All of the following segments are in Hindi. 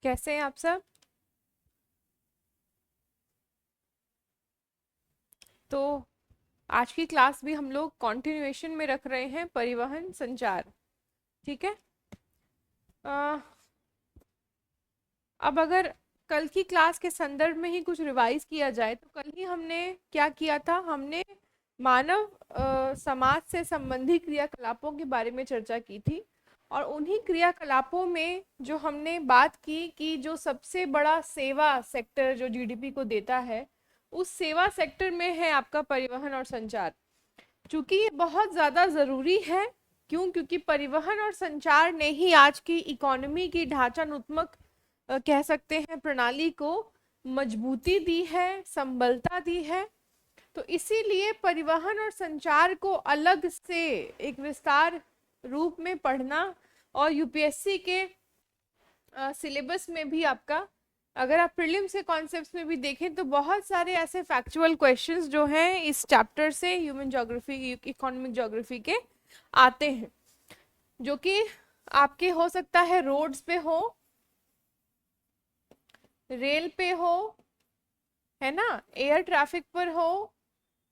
कैसे हैं आप सब? तो आज की क्लास भी हम लोग कंटिन्यूएशन में रख रहे हैं, परिवहन संचार। ठीक है। अ, अब अगर कल की क्लास के संदर्भ में ही कुछ रिवाइज किया जाए तो कल ही हमने क्या किया था? हमने मानव समाज से संबंधी क्रियाकलापों के बारे में चर्चा की थी। और उन्हीं क्रियाकलापों में जो हमने बात की कि जो सबसे बड़ा सेवा सेक्टर जो जीडीपी को देता है, उस सेवा सेक्टर में है आपका परिवहन और संचार। चूंकि ये बहुत ज़्यादा ज़रूरी है। क्यों? क्योंकि परिवहन और संचार ने ही आज की इकोनॉमी की ढांचात्मक कह सकते हैं प्रणाली को मजबूती दी है, संबलता दी है। तो इसीलिए परिवहन और संचार को अलग से एक विस्तार रूप में पढ़ना, और यूपीएससी के सिलेबस में भी आपका, अगर आप प्रीलिम से कॉन्सेप्ट्स में भी देखें तो बहुत सारे ऐसे फैक्चुअल क्वेश्चंस जो हैं इस चैप्टर से, ह्यूमन ज्योग्राफी, इकोनॉमिक ज्योग्राफी के आते हैं, जो कि आपके हो सकता है रोड्स पे हो, रेल पे हो, है ना, एयर ट्रैफिक पर हो,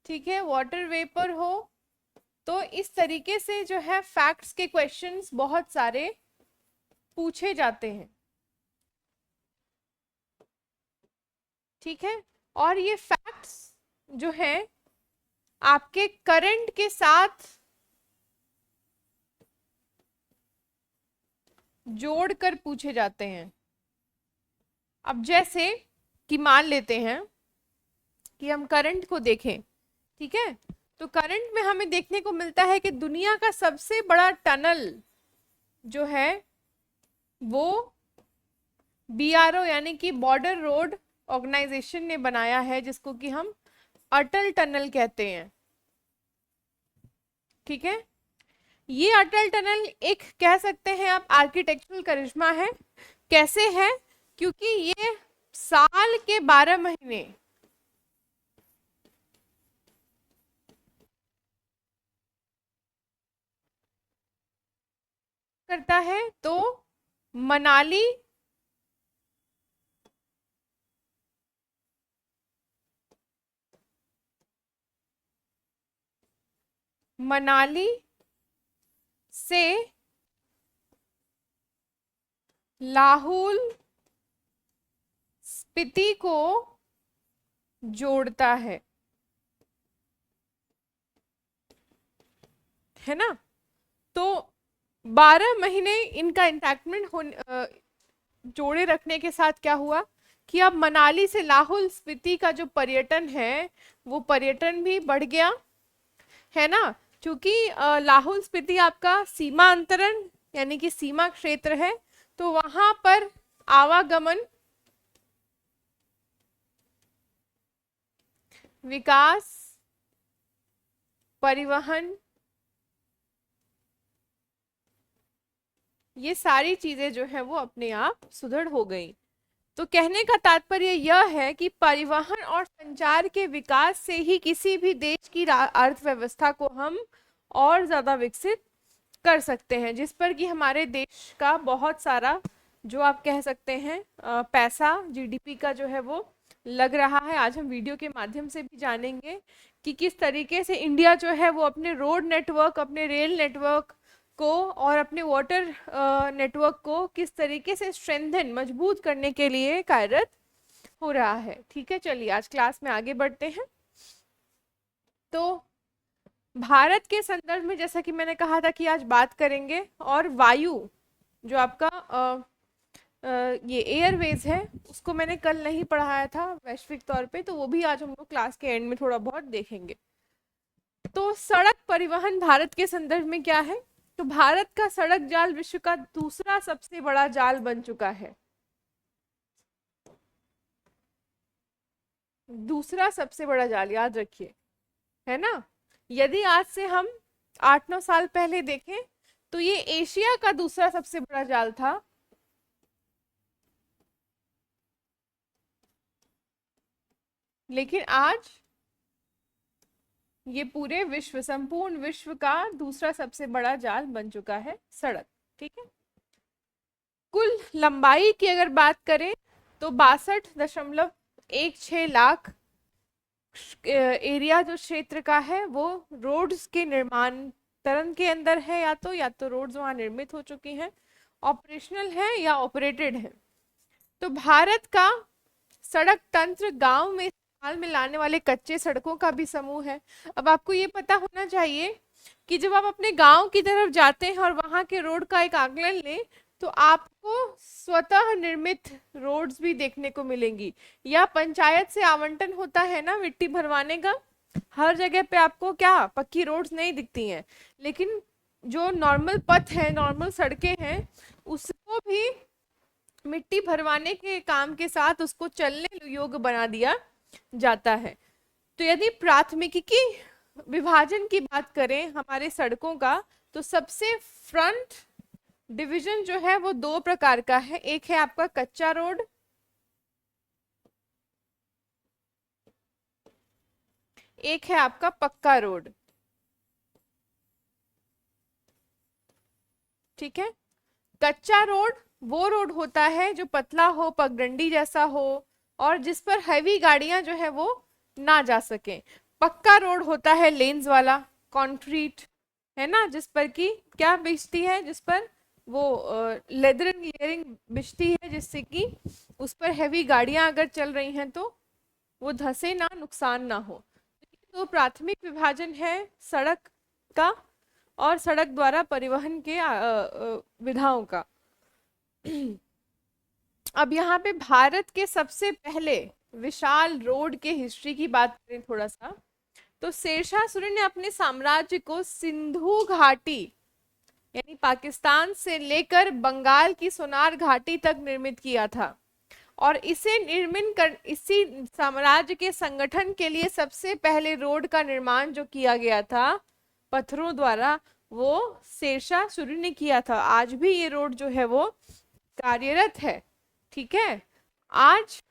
ठीक है, वाटरवे पर हो। तो इस तरीके से जो है फैक्ट्स के क्वेश्चंस बहुत सारे पूछे जाते हैं। ठीक है। और ये फैक्ट्स जो है आपके करंट के साथ जोड़कर पूछे जाते हैं। अब जैसे कि मान लेते हैं कि हम करंट को देखें, ठीक है, तो करंट में हमें देखने को मिलता है कि दुनिया का सबसे बड़ा टनल जो है वो बीआरओ यानी कि बॉर्डर रोड ऑर्गेनाइजेशन ने बनाया है, जिसको कि हम अटल टनल कहते हैं। ठीक है। ये अटल टनल एक कह सकते हैं आप आर्किटेक्चरल करिश्मा है। कैसे है? क्योंकि ये साल के 12 महीने करता है। तो मनाली मनाली से लाहौल स्पीति को जोड़ता है ना। तो 12 महीने इनका इंटैक्टमेंट हो जोड़े रखने के साथ क्या हुआ कि अब मनाली से लाहौल स्पीति का जो पर्यटन है वो पर्यटन भी बढ़ गया, है ना। क्योंकि लाहौल स्पीति आपका सीमा अंतरण यानी कि सीमा क्षेत्र है, तो वहां पर आवागमन, विकास, परिवहन, ये सारी चीजें जो है वो अपने आप सुदृढ़ हो गई। तो कहने का तात्पर्य यह है कि परिवहन और संचार के विकास से ही किसी भी देश की अर्थव्यवस्था को हम और ज्यादा विकसित कर सकते हैं, जिस पर कि हमारे देश का बहुत सारा जो आप कह सकते हैं पैसा जीडीपी का जो है वो लग रहा है। आज हम वीडियो के माध्यम से भी जानेंगे कि किस तरीके से इंडिया जो है वो अपने रोड नेटवर्क, अपने रेल नेटवर्क को और अपने वाटर नेटवर्क को किस तरीके से स्ट्रेंथन, मजबूत करने के लिए कार्यरत हो रहा है। ठीक है, चलिए आज क्लास में आगे बढ़ते हैं। तो भारत के संदर्भ में जैसा कि मैंने कहा था कि आज बात करेंगे, और वायु जो आपका ये एयरवेज है उसको मैंने कल नहीं पढ़ाया था वैश्विक तौर पे, तो वो भी आज हम लोग क्लास के एंड में थोड़ा बहुत देखेंगे। तो सड़क परिवहन भारत के संदर्भ में क्या है? तो भारत का सड़क जाल विश्व का दूसरा सबसे बड़ा जाल बन चुका है। दूसरा सबसे बड़ा जाल, याद रखिए, है ना। यदि आज से हम 8-9 साल पहले देखें तो ये एशिया का दूसरा सबसे बड़ा जाल था। लेकिन आज ये पूरे विश्व, संपूर्ण विश्व का दूसरा सबसे बड़ा जाल बन चुका है सड़क। ठीक है। कुल लंबाई की अगर बात करें तो 62.16 लाख एरिया जो क्षेत्र का है वो रोड्स के निर्माणतरण के अंदर है, या तो रोड्स वहां निर्मित हो चुकी हैं, ऑपरेशनल है या ऑपरेटेड है। तो भारत का सड़क तंत्र गांव में इस्तेमाल में लाने वाले कच्चे सड़कों का भी समूह है। अब आपको ये पता होना चाहिए कि जब आप अपने गांव की तरफ जाते हैं और वहां के रोड का एक आकलन लें तो आपको स्वतः निर्मित रोड्स भी देखने को मिलेंगी, या पंचायत से आवंटन होता है ना मिट्टी भरवाने का, हर जगह पे आपको क्या पक्की रोड्स नहीं दिखती हैं, लेकिन जो नॉर्मल पथ है, नॉर्मल सड़कें हैं, उसको भी मिट्टी भरवाने के काम के साथ उसको चलने योग्य बना दिया जाता है। तो यदि प्राथमिकी की विभाजन की बात करें हमारे सड़कों का, तो सबसे फ्रंट डिवीजन जो है वो दो प्रकार का है। एक है आपका कच्चा रोड, एक है आपका पक्का रोड। ठीक है, कच्चा रोड वो रोड होता है जो पतला हो, पगडंडी जैसा हो, और जिस पर हैवी गाड़ियां जो है वो ना जा सके। पक्का रोड होता है लेन्स वाला, कंक्रीट, है ना, जिस पर की क्या बिछती है, जिस पर वो लेदर लेयरिंग बिछती है, जिससे कि उस पर हैवी गाड़ियां अगर चल रही हैं तो वो धंसे ना, नुकसान ना हो। तो प्राथमिक विभाजन है सड़क का और सड़क द्वारा परिवहन के विधाओं का। अब यहाँ पे भारत के सबसे पहले विशाल रोड के हिस्ट्री की बात करें थोड़ा सा, तो शेरशाह सूरी ने अपने साम्राज्य को सिंधु घाटी यानी पाकिस्तान से लेकर बंगाल की सोनार घाटी तक निर्मित किया था, और इसी साम्राज्य के संगठन के लिए सबसे पहले रोड का निर्माण जो किया गया था पत्थरों द्वारा, वो शेरशाह सूरी ने किया था। आज भी ये रोड जो है वो कार्यरत है। ठीक है, आज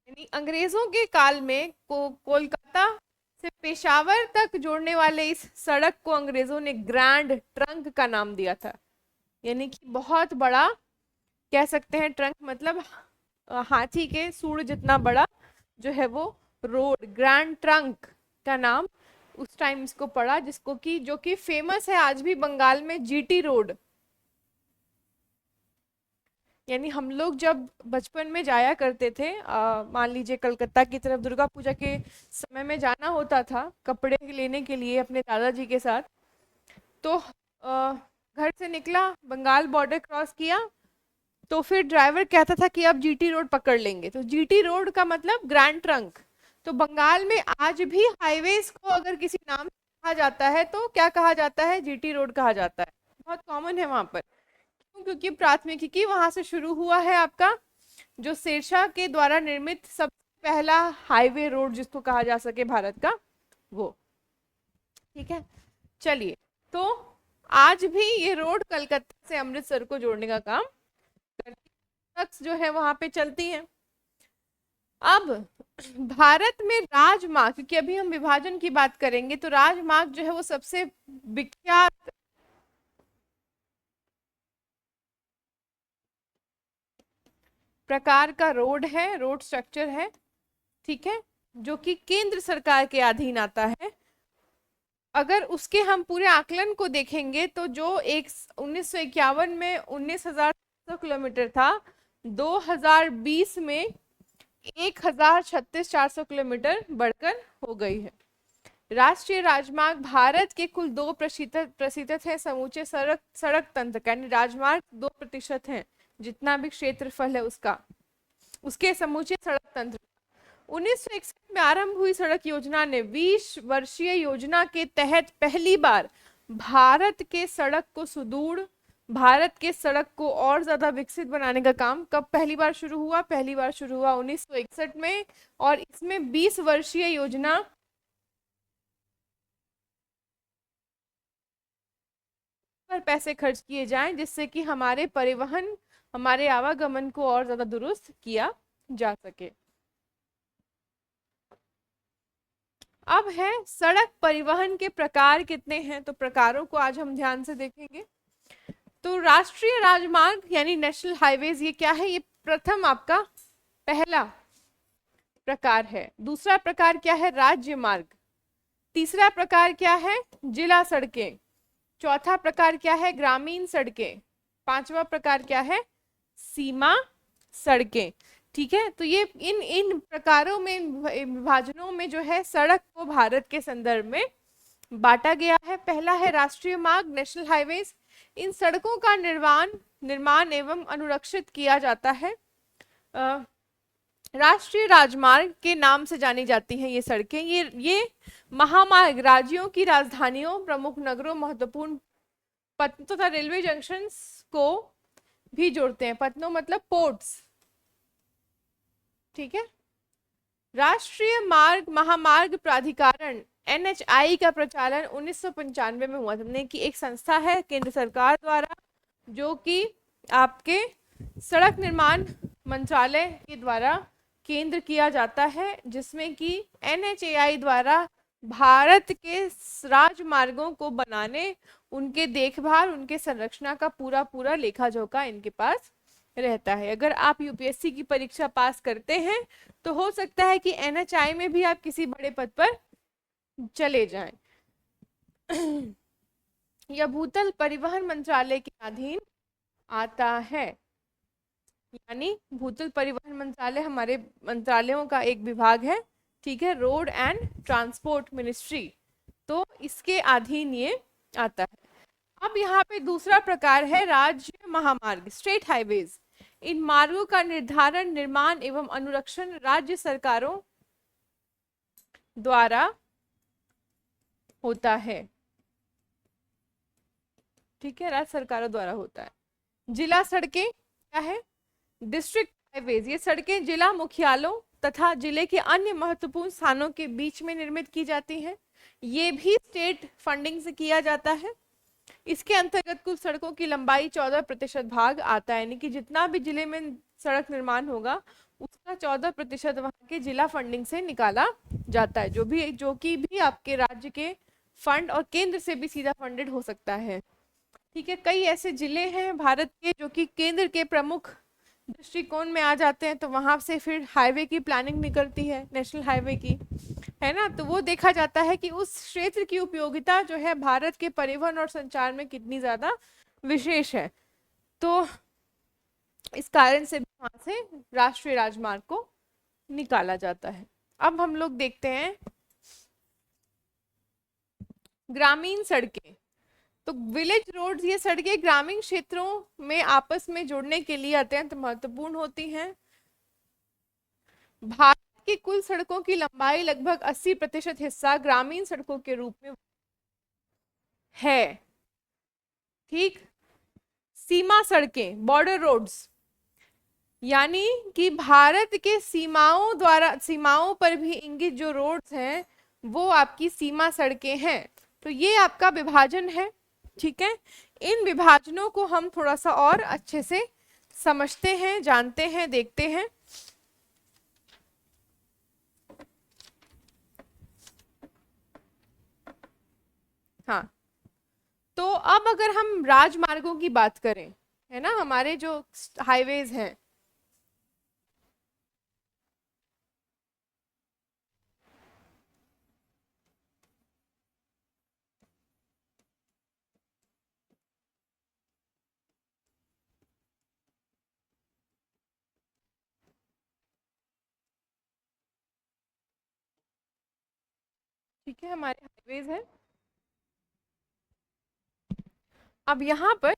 यानी अंग्रेजों के काल में कोलकाता से पेशावर तक जोड़ने वाले इस सड़क को अंग्रेजों ने ग्रैंड ट्रंक का नाम दिया था, यानी कि बहुत बड़ा कह सकते हैं। ट्रंक मतलब हाथी के सूंड जितना बड़ा जो है वो रोड, ग्रैंड ट्रंक का नाम उस टाइम इसको पड़ा, जिसको कि जो कि फेमस है आज भी बंगाल में, जीटी रोड। यानी हम लोग जब बचपन में जाया करते थे, मान लीजिए कलकत्ता की तरफ दुर्गा पूजा के समय में जाना होता था कपड़े लेने के लिए अपने दादाजी के साथ, तो घर से निकला, बंगाल बॉर्डर क्रॉस किया, तो फिर ड्राइवर कहता था कि अब जीटी रोड पकड़ लेंगे। तो जीटी रोड का मतलब ग्रैंड ट्रंक। तो बंगाल में आज भी हाईवेज को अगर किसी नाम से कहा जाता है तो क्या कहा जाता है, जीटी रोड कहा जाता है। बहुत कॉमन है वहां पर, क्योंकि प्राथमिकी वहां से शुरू हुआ है आपका जो शेरशाह के द्वारा निर्मित सबसे पहला हाईवे रोड जिसको कहा जा सके भारत का, वो। ठीक है, चलिए, तो आज भी ये रोड कलकत्ता से अमृतसर को जोड़ने का काम करती, ट्रक्स जो है वहां पे चलती हैं। अब भारत में राजमार्ग, क्योंकि अभी हम विभाजन की बात करेंगे, तो राजमार्ग जो है वो सबसे विख्यात प्रकार का रोड है, रोड स्ट्रक्चर है। ठीक है, जो कि केंद्र सरकार के अधीन आता है। अगर उसके हम पूरे आकलन को देखेंगे तो जो एक 1951 में 19,400 किलोमीटर था, 2020 में 1,36,400 किलोमीटर बढ़कर हो गई है। राष्ट्रीय राजमार्ग भारत के कुल 2% है समूचे सड़क तंत्र का, यानी राजमार्ग 2% है जितना भी क्षेत्रफल है उसका, उसके समूचे सड़क तंत्र। 1961 में आरंभ हुई सड़क योजना ने 20 वर्षीय योजना के तहत पहली बार भारत के सड़क को और ज्यादा विकसित बनाने का काम कब पहली बार शुरू हुआ? पहली बार शुरू हुआ 1961 में, और इसमें 20 वर्षीय योजना पर पैसे खर्च किए जाएं, जिससे कि हमारे परिवहन, हमारे आवागमन को और ज्यादा दुरुस्त किया जा सके। अब है सड़क परिवहन के प्रकार कितने हैं, तो प्रकारों को आज हम ध्यान से देखेंगे। तो राष्ट्रीय राजमार्ग यानी नेशनल हाईवेज ये क्या है? ये प्रथम आपका पहला प्रकार है। दूसरा प्रकार क्या है? राज्य मार्ग। तीसरा प्रकार क्या है? जिला सड़कें। चौथा प्रकार क्या है? ग्रामीण सड़कें। पांचवा प्रकार क्या है? सीमा सड़कें। ठीक है, तो ये इन इन प्रकारों में, विभाजनों में जो है सड़क को भारत के संदर्भ में बांटा गया है। पहला है राष्ट्रीय मार्ग, नेशनल हाईवेज। इन सड़कों का निर्माण एवं अनुरक्षित किया जाता है। राष्ट्रीय राजमार्ग के नाम से जानी जाती हैं ये सड़कें। ये महामार्ग राज्यों की राजधानियों, प्रमुख नगरों, महत्वपूर्ण पत्तनों तथा रेलवे जंक्शंस को भी जोड़ते हैं। पत्तनों मतलब पोर्ट्स। ठीक है। राष्ट्रीय मार्ग महामार्ग प्राधिकरण NHAI का प्रचालन 1995 में हुआ। हमने कि एक संस्था है केंद्र सरकार द्वारा, जो कि आपके सड़क निर्माण मंत्रालय के द्वारा केंद्र किया जाता है, जिसमें कि NHAI द्वारा भारत के राजमार्गों को बनाने, उनके देखभाल, उनके संरक्षण का पूरा पूरा लेखा जोखा इनके पास रहता है। अगर आप UPSC की परीक्षा पास करते हैं तो हो सकता है कि NHAI में भी आप किसी बड़े पद पर चले जाएं। यह भूतल परिवहन मंत्रालय के अधीन आता है। यानी भूतल परिवहन मंत्रालय हमारे मंत्रालयों का एक विभाग है। ठीक है, रोड एंड ट्रांसपोर्ट मिनिस्ट्री, तो इसके अधीन ये आता है। अब यहाँ पे दूसरा प्रकार है राज्य महामार्ग, स्टेट हाईवेज। इन मार्गों का निर्धारण, निर्माण एवं अनुरक्षण राज्य सरकारों द्वारा होता है। ठीक है, राज्य सरकारों द्वारा होता है। जिला सड़कें क्या है? District highways. ये सड़कें जिला मुख्यालयों तथा जिले के अन्य महत्वपूर्ण स्थानों के बीच में निर्मित की जाती हैं। ये भी स्टेट फंडिंग से किया जाता है। इसके अंतर्गत कुल सड़कों की लंबाई 14% भाग आता है, यानी कि जितना भी जिले में सड़क निर्माण होगा उसका 14% वहां के जिला फंडिंग से निकाला जाता है, जो कि भी आपके राज्य के फंड और केंद्र से भी सीधा फंडेड हो सकता है। ठीक है, कई ऐसे जिले हैं भारत के जो कि केंद्र के प्रमुख दृष्टिकोण में आ जाते हैं, तो वहां से फिर हाईवे की प्लानिंग निकलती है, नेशनल हाईवे की, है ना। तो वो देखा जाता है कि उस क्षेत्र की उपयोगिता जो है भारत के परिवहन और संचार में कितनी ज्यादा विशेष है। तो इस कारण से भी वहां से राष्ट्रीय राजमार्ग को निकाला जाता है। अब हम लोग देखते हैं ग्रामीण सड़कें। तो विलेज रोड्स, ये सड़कें ग्रामीण क्षेत्रों में आपस में जुड़ने के लिए अत्यंत महत्वपूर्ण होती हैं। भारत की कुल सड़कों की लंबाई लगभग 80% हिस्सा ग्रामीण सड़कों के रूप में है। ठीक, सीमा सड़कें, बॉर्डर रोड्स, यानी कि भारत के सीमाओं पर भी इंगित जो रोड्स हैं वो आपकी सीमा सड़कें हैं। तो ये आपका विभाजन है। ठीक है, इन विभाजनों को हम थोड़ा सा और अच्छे से समझते हैं, जानते हैं, देखते हैं। हाँ, तो अब अगर हम राजमार्गों की बात करें, है ना, हमारे जो हाईवेज हैं, ठीक है, हमारे हाईवेज है। अब यहाँ पर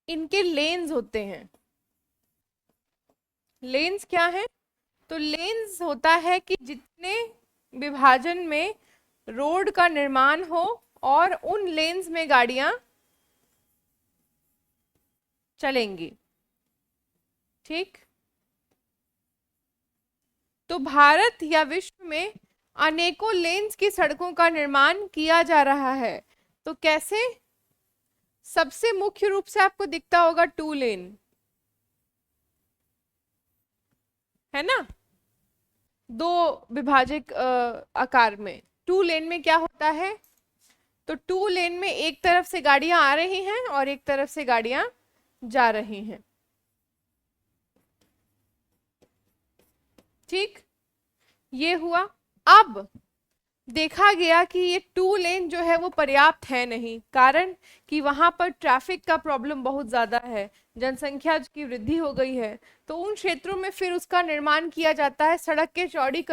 इनके लेन्स होते हैं। लेन्स क्या है? तो लेन्स होता है कि जितने विभाजन में रोड का निर्माण हो और उन लेन्स में गाड़ियां चलेंगी। ठीक, तो भारत या विश्व में अनेकों लेन्स की सड़कों का निर्माण किया जा रहा है। तो कैसे? सबसे मुख्य रूप से आपको दिखता होगा 2 लेन, है ना, 2 विभाजक आकार में। 2 लेन में क्या होता है? तो 2 लेन में एक तरफ से गाड़ियां आ रही हैं और एक तरफ से गाड़ियां जा रही हैं। ठीक, ये हुआ। अब देखा गया कि ये 2 लेन जो है वो पर्याप्त है नहीं, कारण कि वहां पर ट्रैफिक का प्रॉब्लम बहुत ज्यादा है, जनसंख्या की वृद्धि हो गई है। तो उन क्षेत्रों में फिर उसका निर्माण किया जाता है सड़क के चौड़ी।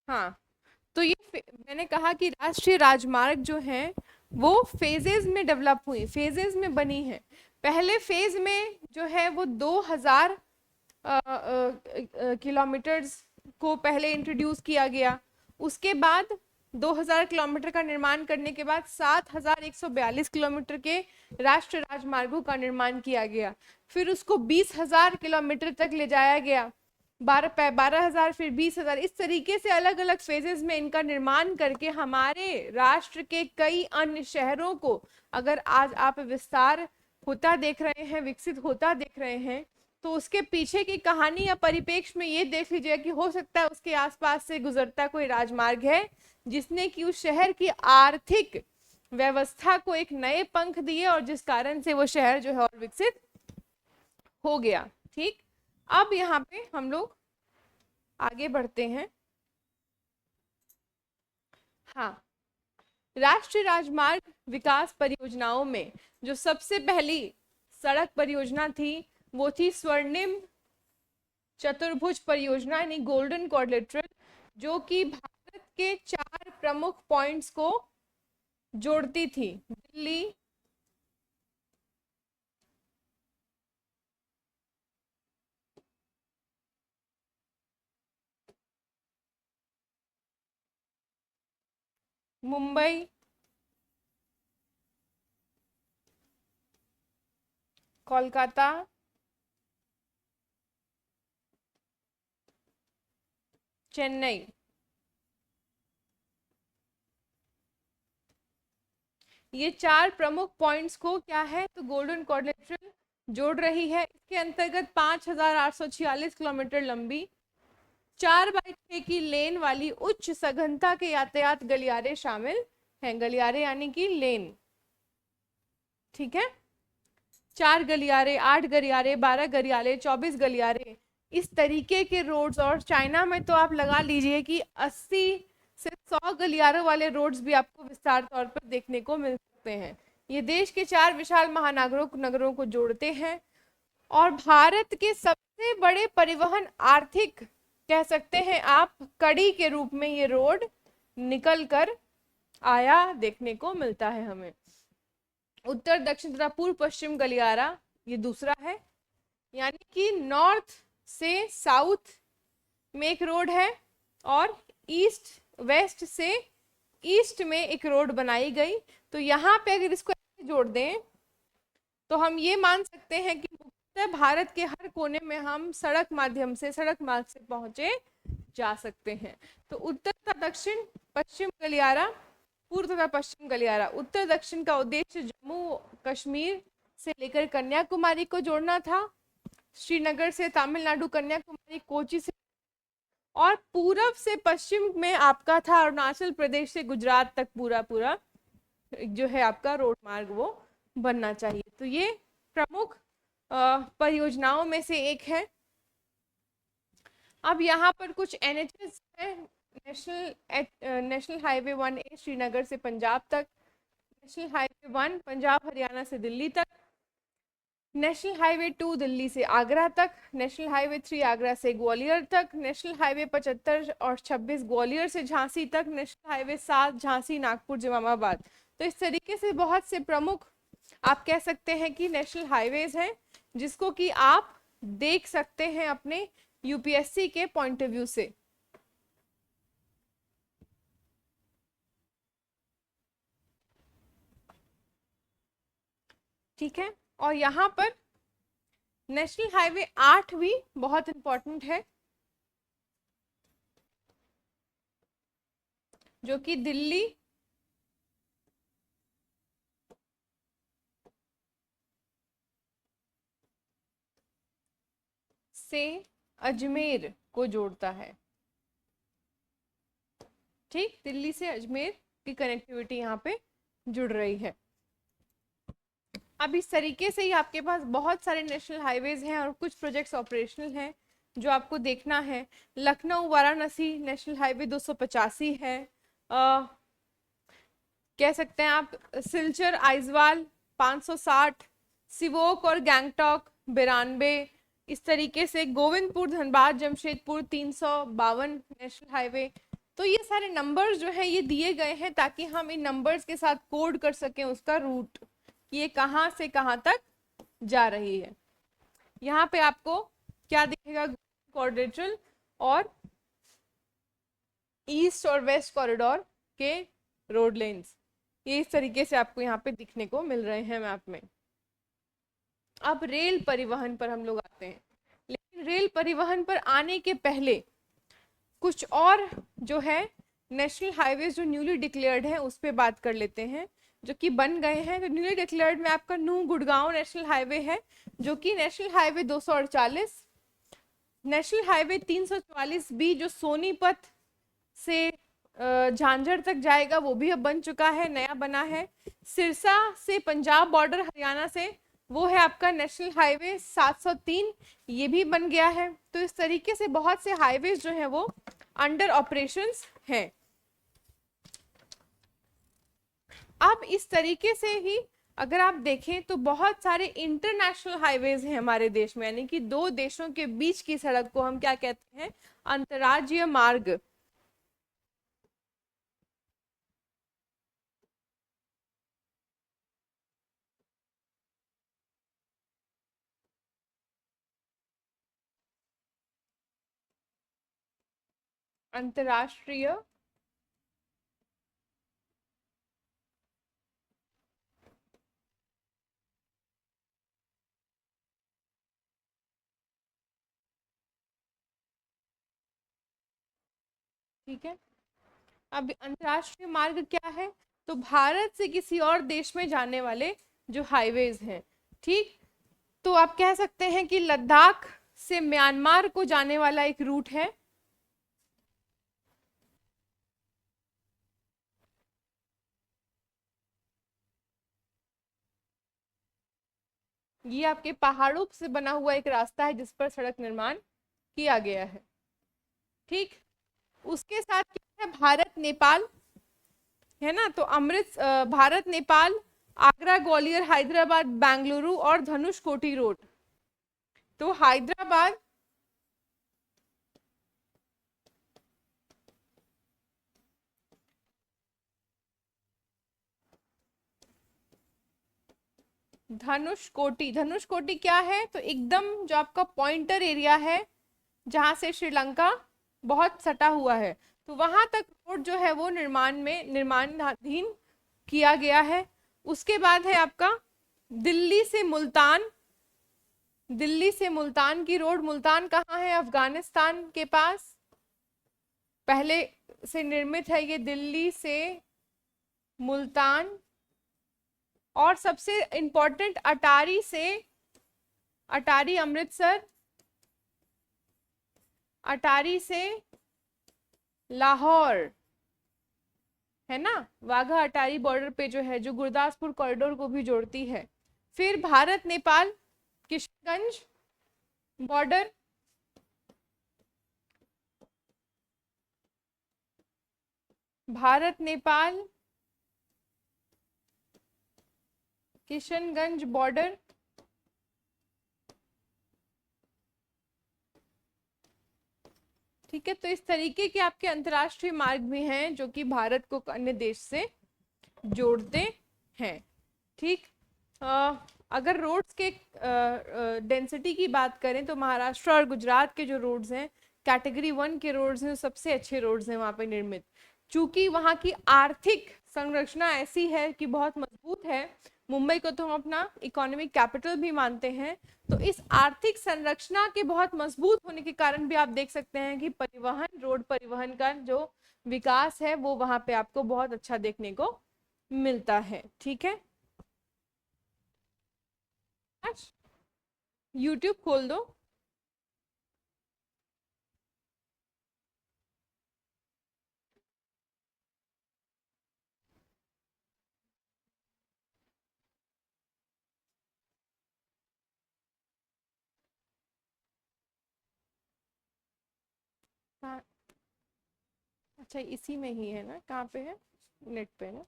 हाँ, तो ये मैंने कहा कि राष्ट्रीय राजमार्ग जो है वो फेजेस में डेवलप हुई, फेजेस में बनी है। पहले फेज में जो है वो 2000 किलोमीटर्स को पहले इंट्रोड्यूस किया गया। उसके बाद 2000 किलोमीटर का निर्माण करने के बाद 7142 किलोमीटर के राष्ट्रीय राजमार्गों का निर्माण किया गया। फिर उसको 20,000 किलोमीटर तक ले जाया गया, 12,000, फिर 20,000, इस तरीके से अलग अलग फेजेस में इनका निर्माण करके हमारे राष्ट्र के कई अन्य शहरों को अगर आज आप विस्तार होता देख रहे हैं, विकसित होता देख रहे हैं, तो उसके पीछे की कहानी या परिप्रेक्ष्य में ये देख लीजिए कि हो सकता है उसके आसपास से गुजरता कोई राजमार्ग है जिसने कि उस शहर की आर्थिक व्यवस्था को एक नए पंख दिए और जिस कारण से वो शहर जो है और विकसित हो गया। ठीक, अब यहाँ पे हम लोग आगे बढ़ते हैं। हाँ, राष्ट्रीय राजमार्ग विकास परियोजनाओं में जो सबसे पहली सड़क परियोजना थी वो थी स्वर्णिम चतुर्भुज परियोजना यानी गोल्डन क्वाड्रिलेटरल, जो कि भारत के 4 प्रमुख पॉइंट्स को जोड़ती थी। दिल्ली, मुंबई, कोलकाता, चेन्नई। ये 4 प्रमुख पॉइंट्स को क्या है तो गोल्डन क्वाड्रिलेटरल जोड़ रही है। इसके अंतर्गत 5,846 किलोमीटर लंबी 4/6 की लेन वाली उच्च सघनता के यातायात गलियारे शामिल हैं। गलियारे यानी कि लेन, ठीक है। 4 गलियारे, 8 गलियारे, 12 गलियारे, 24 गलियारे, इस तरीके के रोड्स। और चाइना में तो आप लगा लीजिए कि 80 से 100 गलियारों वाले रोड्स भी आपको विस्तार तौर पर देखने को मिल सकते हैं। ये देश के 4 विशाल महानगरों को जोड़ते हैं और भारत के सबसे बड़े परिवहन आर्थिक कह सकते हैं आप कड़ी के रूप में ये रोड निकल कर आया देखने को मिलता है हमें। उत्तर दक्षिण तथा पूर्व पश्चिम गलियारा ये दूसरा है, यानी कि नॉर्थ से साउथ में एक रोड है और ईस्ट वेस्ट से ईस्ट में एक रोड बनाई गई। तो यहाँ पे अगर इसको जोड़ दें तो हम ये मान सकते हैं कि भारत के हर कोने में हम सड़क मार्ग से पहुंचे जा सकते हैं। तो उत्तर तथा दक्षिण, पश्चिम गलियारा, पूर्व तथा पश्चिम गलियारा। उत्तर दक्षिण का उद्देश्य जम्मू कश्मीर से लेकर कन्याकुमारी को जोड़ना था, श्रीनगर से तमिलनाडु, कन्याकुमारी, कोची से, और पूरब से पश्चिम में आपका था अरुणाचल प्रदेश से गुजरात तक पूरा जो है आपका रोड मार्ग वो बनना चाहिए। तो ये प्रमुख परियोजनाओं में से एक है। अब यहाँ पर कुछ NHS है, नेशनल हाईवे 1A श्रीनगर से पंजाब तक, नेशनल हाईवे 1 पंजाब हरियाणा से दिल्ली तक, नेशनल हाईवे 2 दिल्ली से आगरा तक, नेशनल हाईवे 3 आगरा से ग्वालियर तक, नेशनल हाईवे 75 और 26 ग्वालियर से झांसी तक, नेशनल हाईवे 7 झांसी नागपुर जमाबाद। तो इस तरीके से बहुत से प्रमुख आप कह सकते हैं कि नेशनल हाईवेज हैं जिसको कि आप देख सकते हैं अपने यूपीएससी के पॉइंट ऑफ व्यू से। ठीक है, और यहाँ पर नेशनल हाईवे 8 भी बहुत इंपॉर्टेंट है जो कि दिल्ली से अजमेर को जोड़ता है। ठीक, दिल्ली से अजमेर की कनेक्टिविटी यहाँ पे जुड़ रही है। अब इस तरीके से ही आपके पास बहुत सारे नेशनल हाईवेज हैं और कुछ प्रोजेक्ट्स ऑपरेशनल हैं जो आपको देखना है। लखनऊ वाराणसी नेशनल हाईवे 285 है, कह सकते हैं आप सिलचर आइजवाल 560, सिवोक और गैंगटॉक 92, इस तरीके से गोविंदपुर धनबाद जमशेदपुर 352 नेशनल हाईवे। तो ये सारे नंबर्स जो हैं ये दिए गए हैं ताकि हम इन नंबर्स के साथ कोड कर सकें उसका रूट, ये कहाँ से कहाँ तक जा रही है। यहाँ पे आपको क्या दिखेगा, क्वाड्रिलेटरल और ईस्ट और वेस्ट कॉरिडोर के रोड लेन्स, ये इस तरीके से आपको यहाँ पे दिखने को मिल रहे हैं मैप में। अब रेल परिवहन पर हम लोग आते हैं, लेकिन रेल परिवहन पर आने के पहले कुछ और जो है नेशनल हाईवेज जो न्यूली डिक्लेयर्ड है उस पर बात कर लेते हैं। जो कि बन गए हैं। तो न्यूली डिक्लेयर्ड में आपका नूह गुड़गांव नेशनल हाईवे है, जो कि national highway 248, national highway 344 B जो सोनीपत से झांझर तक जाएगा, वो भी अब बन चुका है, नया बना है। सिरसा से पंजाब बॉर्डर हरियाणा से, वो है आपका नेशनल हाईवे 703, ये भी बन गया है। तो इस तरीके से बहुत से हाईवेज जो है वो अंडर ऑपरेशंस हैं। अब इस तरीके से ही अगर आप देखें तो बहुत सारे इंटरनेशनल हाईवेज हैं हमारे देश में, यानी कि दो देशों के बीच की सड़क को हम क्या कहते हैं, अंतर्राज्यीय मार्ग। अंतर्राष्ट्रीय ठीक है। अब अंतरराष्ट्रीय मार्ग क्या है, तो भारत से किसी और देश में जाने वाले जो हाईवेज हैं, ठीक। तो आप कह सकते हैं कि लद्दाख से म्यांमार को जाने वाला एक रूट है, ये आपके पहाड़ों से बना हुआ एक रास्ता है जिस पर सड़क निर्माण किया गया है, ठीक। उसके साथ क्या है, भारत नेपाल है ना, तो भारत नेपाल, आगरा ग्वालियर हैदराबाद बेंगलुरु और धनुष कोटी रोड। तो हैदराबाद, धनुष कोटी क्या है, तो एकदम जो आपका पॉइंटर एरिया है जहां से श्रीलंका बहुत सटा हुआ है, तो वहां तक रोड जो है वो निर्माणाधीन किया गया है। उसके बाद है आपका दिल्ली से मुल्तान, दिल्ली से मुल्तान की रोड, मुल्तान कहाँ है, अफगानिस्तान के पास, पहले से निर्मित है ये दिल्ली से मुल्तान। और सबसे इंपॉर्टेंट अटारी से, अटारी अमृतसर, अटारी से लाहौर, है ना, वाघा अटारी बॉर्डर पे जो है, जो गुरदासपुर कॉरिडोर को भी जोड़ती है। फिर भारत नेपाल किशनगंज बॉर्डर, भारत नेपाल किशनगंज बॉर्डर, ठीक है। तो इस तरीके के आपके अंतरराष्ट्रीय मार्ग भी हैं जो कि भारत को अन्य देश से जोड़ते हैं, ठीक। अगर रोड्स के डेंसिटी की बात करें तो महाराष्ट्र और गुजरात के जो रोड्स हैं, कैटेगरी 1 के रोड्स हैं, सबसे अच्छे रोड्स हैं वहाँ पे निर्मित, चूंकि वहाँ की आर्थिक संरचना ऐसी है कि बहुत मजबूत है। मुंबई को तो हम अपना इकोनॉमिक कैपिटल भी मानते हैं, तो इस आर्थिक संरचना के बहुत मजबूत होने के कारण भी आप देख सकते हैं कि परिवहन, रोड परिवहन का जो विकास है वो वहां पे आपको बहुत अच्छा देखने को मिलता है, ठीक है। यूट्यूब खोल दो। हाँ, अच्छा इसी में ही है ना, कहाँ पे है, नेट पे ना।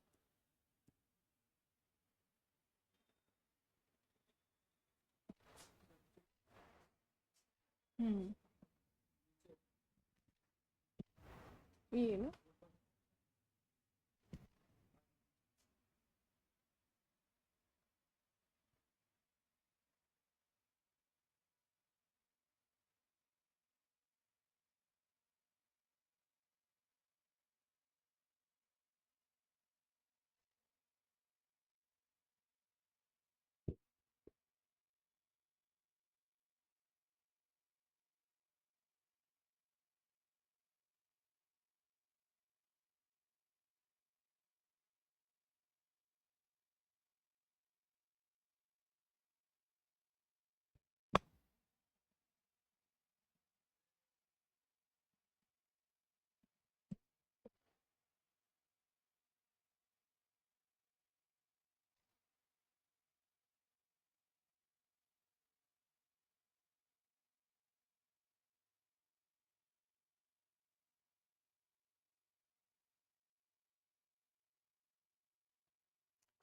हम्म, ये ना,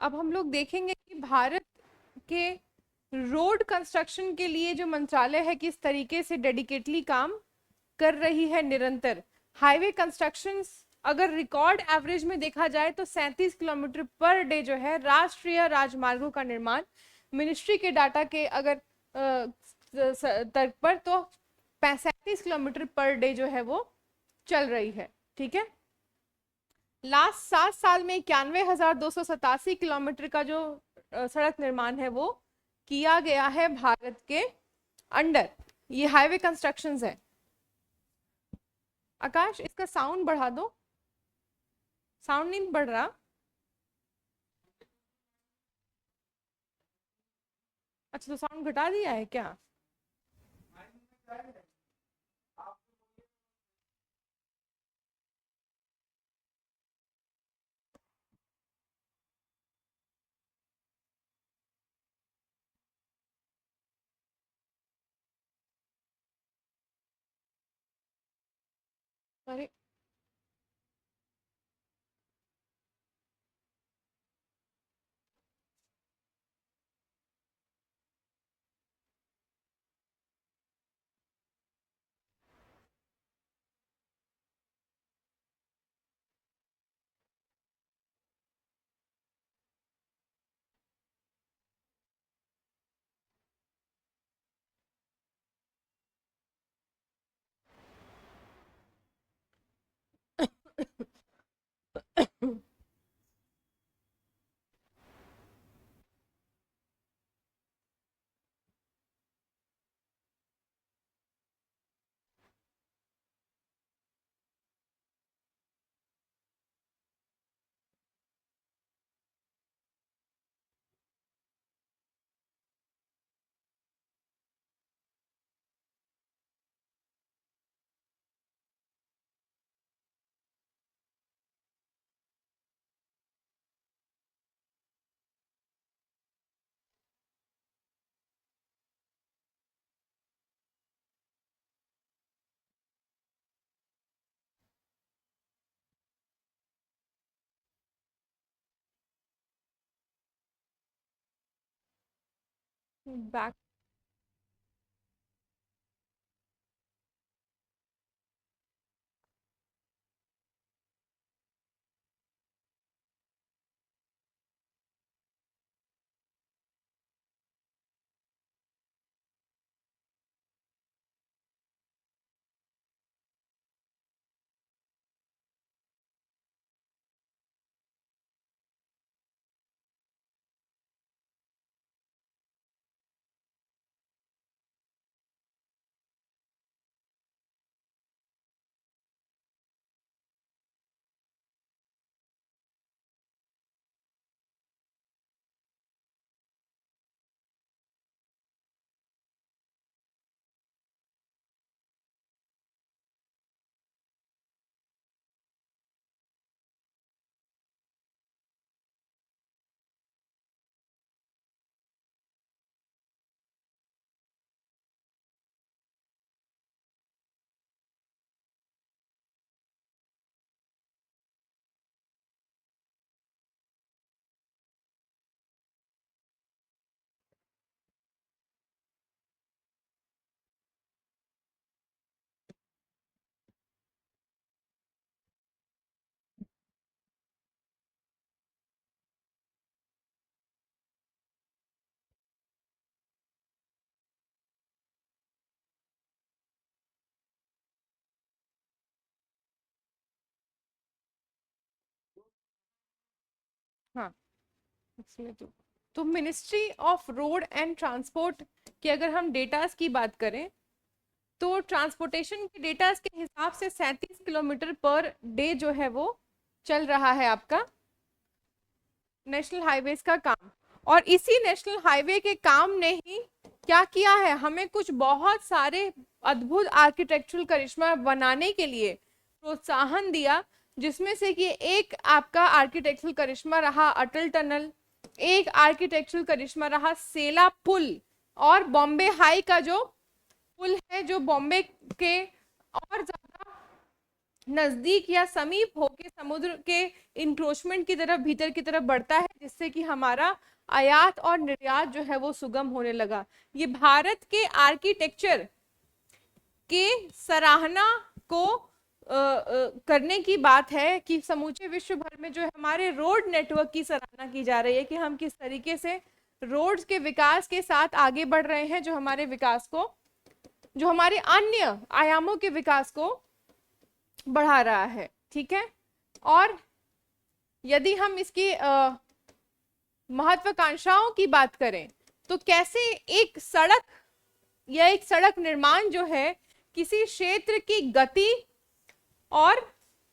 अब हम लोग देखेंगे कि भारत के रोड कंस्ट्रक्शन के लिए जो मंत्रालय है किस तरीके से डेडिकेटली काम कर रही है निरंतर। हाईवे कंस्ट्रक्शन अगर रिकॉर्ड एवरेज में देखा जाए तो 37 किलोमीटर पर डे जो है राष्ट्रीय राजमार्गों का निर्माण मिनिस्ट्री के डाटा के अगर तर्क पर तो 35 किलोमीटर पर डे जो है वो चल रही है। ठीक है, लास्ट 7 साल में 91,287 किलोमीटर का जो सड़क निर्माण है वो किया गया है भारत के अंडर। ये हाईवे कंस्ट्रक्शंस है। आकाश इसका साउंड बढ़ा दो, साउंड नहीं बढ़ रहा। अच्छा, तो साउंड घटा दिया है क्या? अरे बैक। हाँ, इसमें तो ministry of road and transport की अगर हम डेटास की बात करें तो ट्रांसपोर्टेशन के डेटास के हिसाब से 37 किलोमीटर पर डे जो है वो चल रहा है आपका नेशनल हाईवेज का काम। और इसी नेशनल हाईवे के काम ने ही क्या किया है, हमें कुछ बहुत सारे अद्भुत आर्किटेक्चरल करिश्मा बनाने के लिए प्रोत्साहन दिया, जिसमें से कि एक आपका आर्किटेक्चरल करिश्मा रहा अटल टनल, एक आर्किटेक्चरल करिश्मा रहा सेला पुल, और बॉम्बे हाई का जो पुल है जो बॉम्बे के और ज्यादा नजदीक या समीप होके समुद्र के इंक्रोचमेंट की तरफ, भीतर की तरफ बढ़ता है, जिससे कि हमारा आयात और निर्यात जो है वो सुगम होने लगा। ये भारत के आर्किटेक्चर के सराहना को करने की बात है कि समूचे विश्व भर में जो है हमारे रोड नेटवर्क की सराहना की जा रही है कि हम किस तरीके से रोड्स के विकास के साथ आगे बढ़ रहे हैं, जो हमारे विकास को, जो हमारे अन्य आयामों के विकास को बढ़ा रहा है। ठीक है, और यदि हम इसकी महत्वाकांक्षाओं की बात करें तो कैसे एक सड़क या एक सड़क निर्माण जो है किसी क्षेत्र की गति और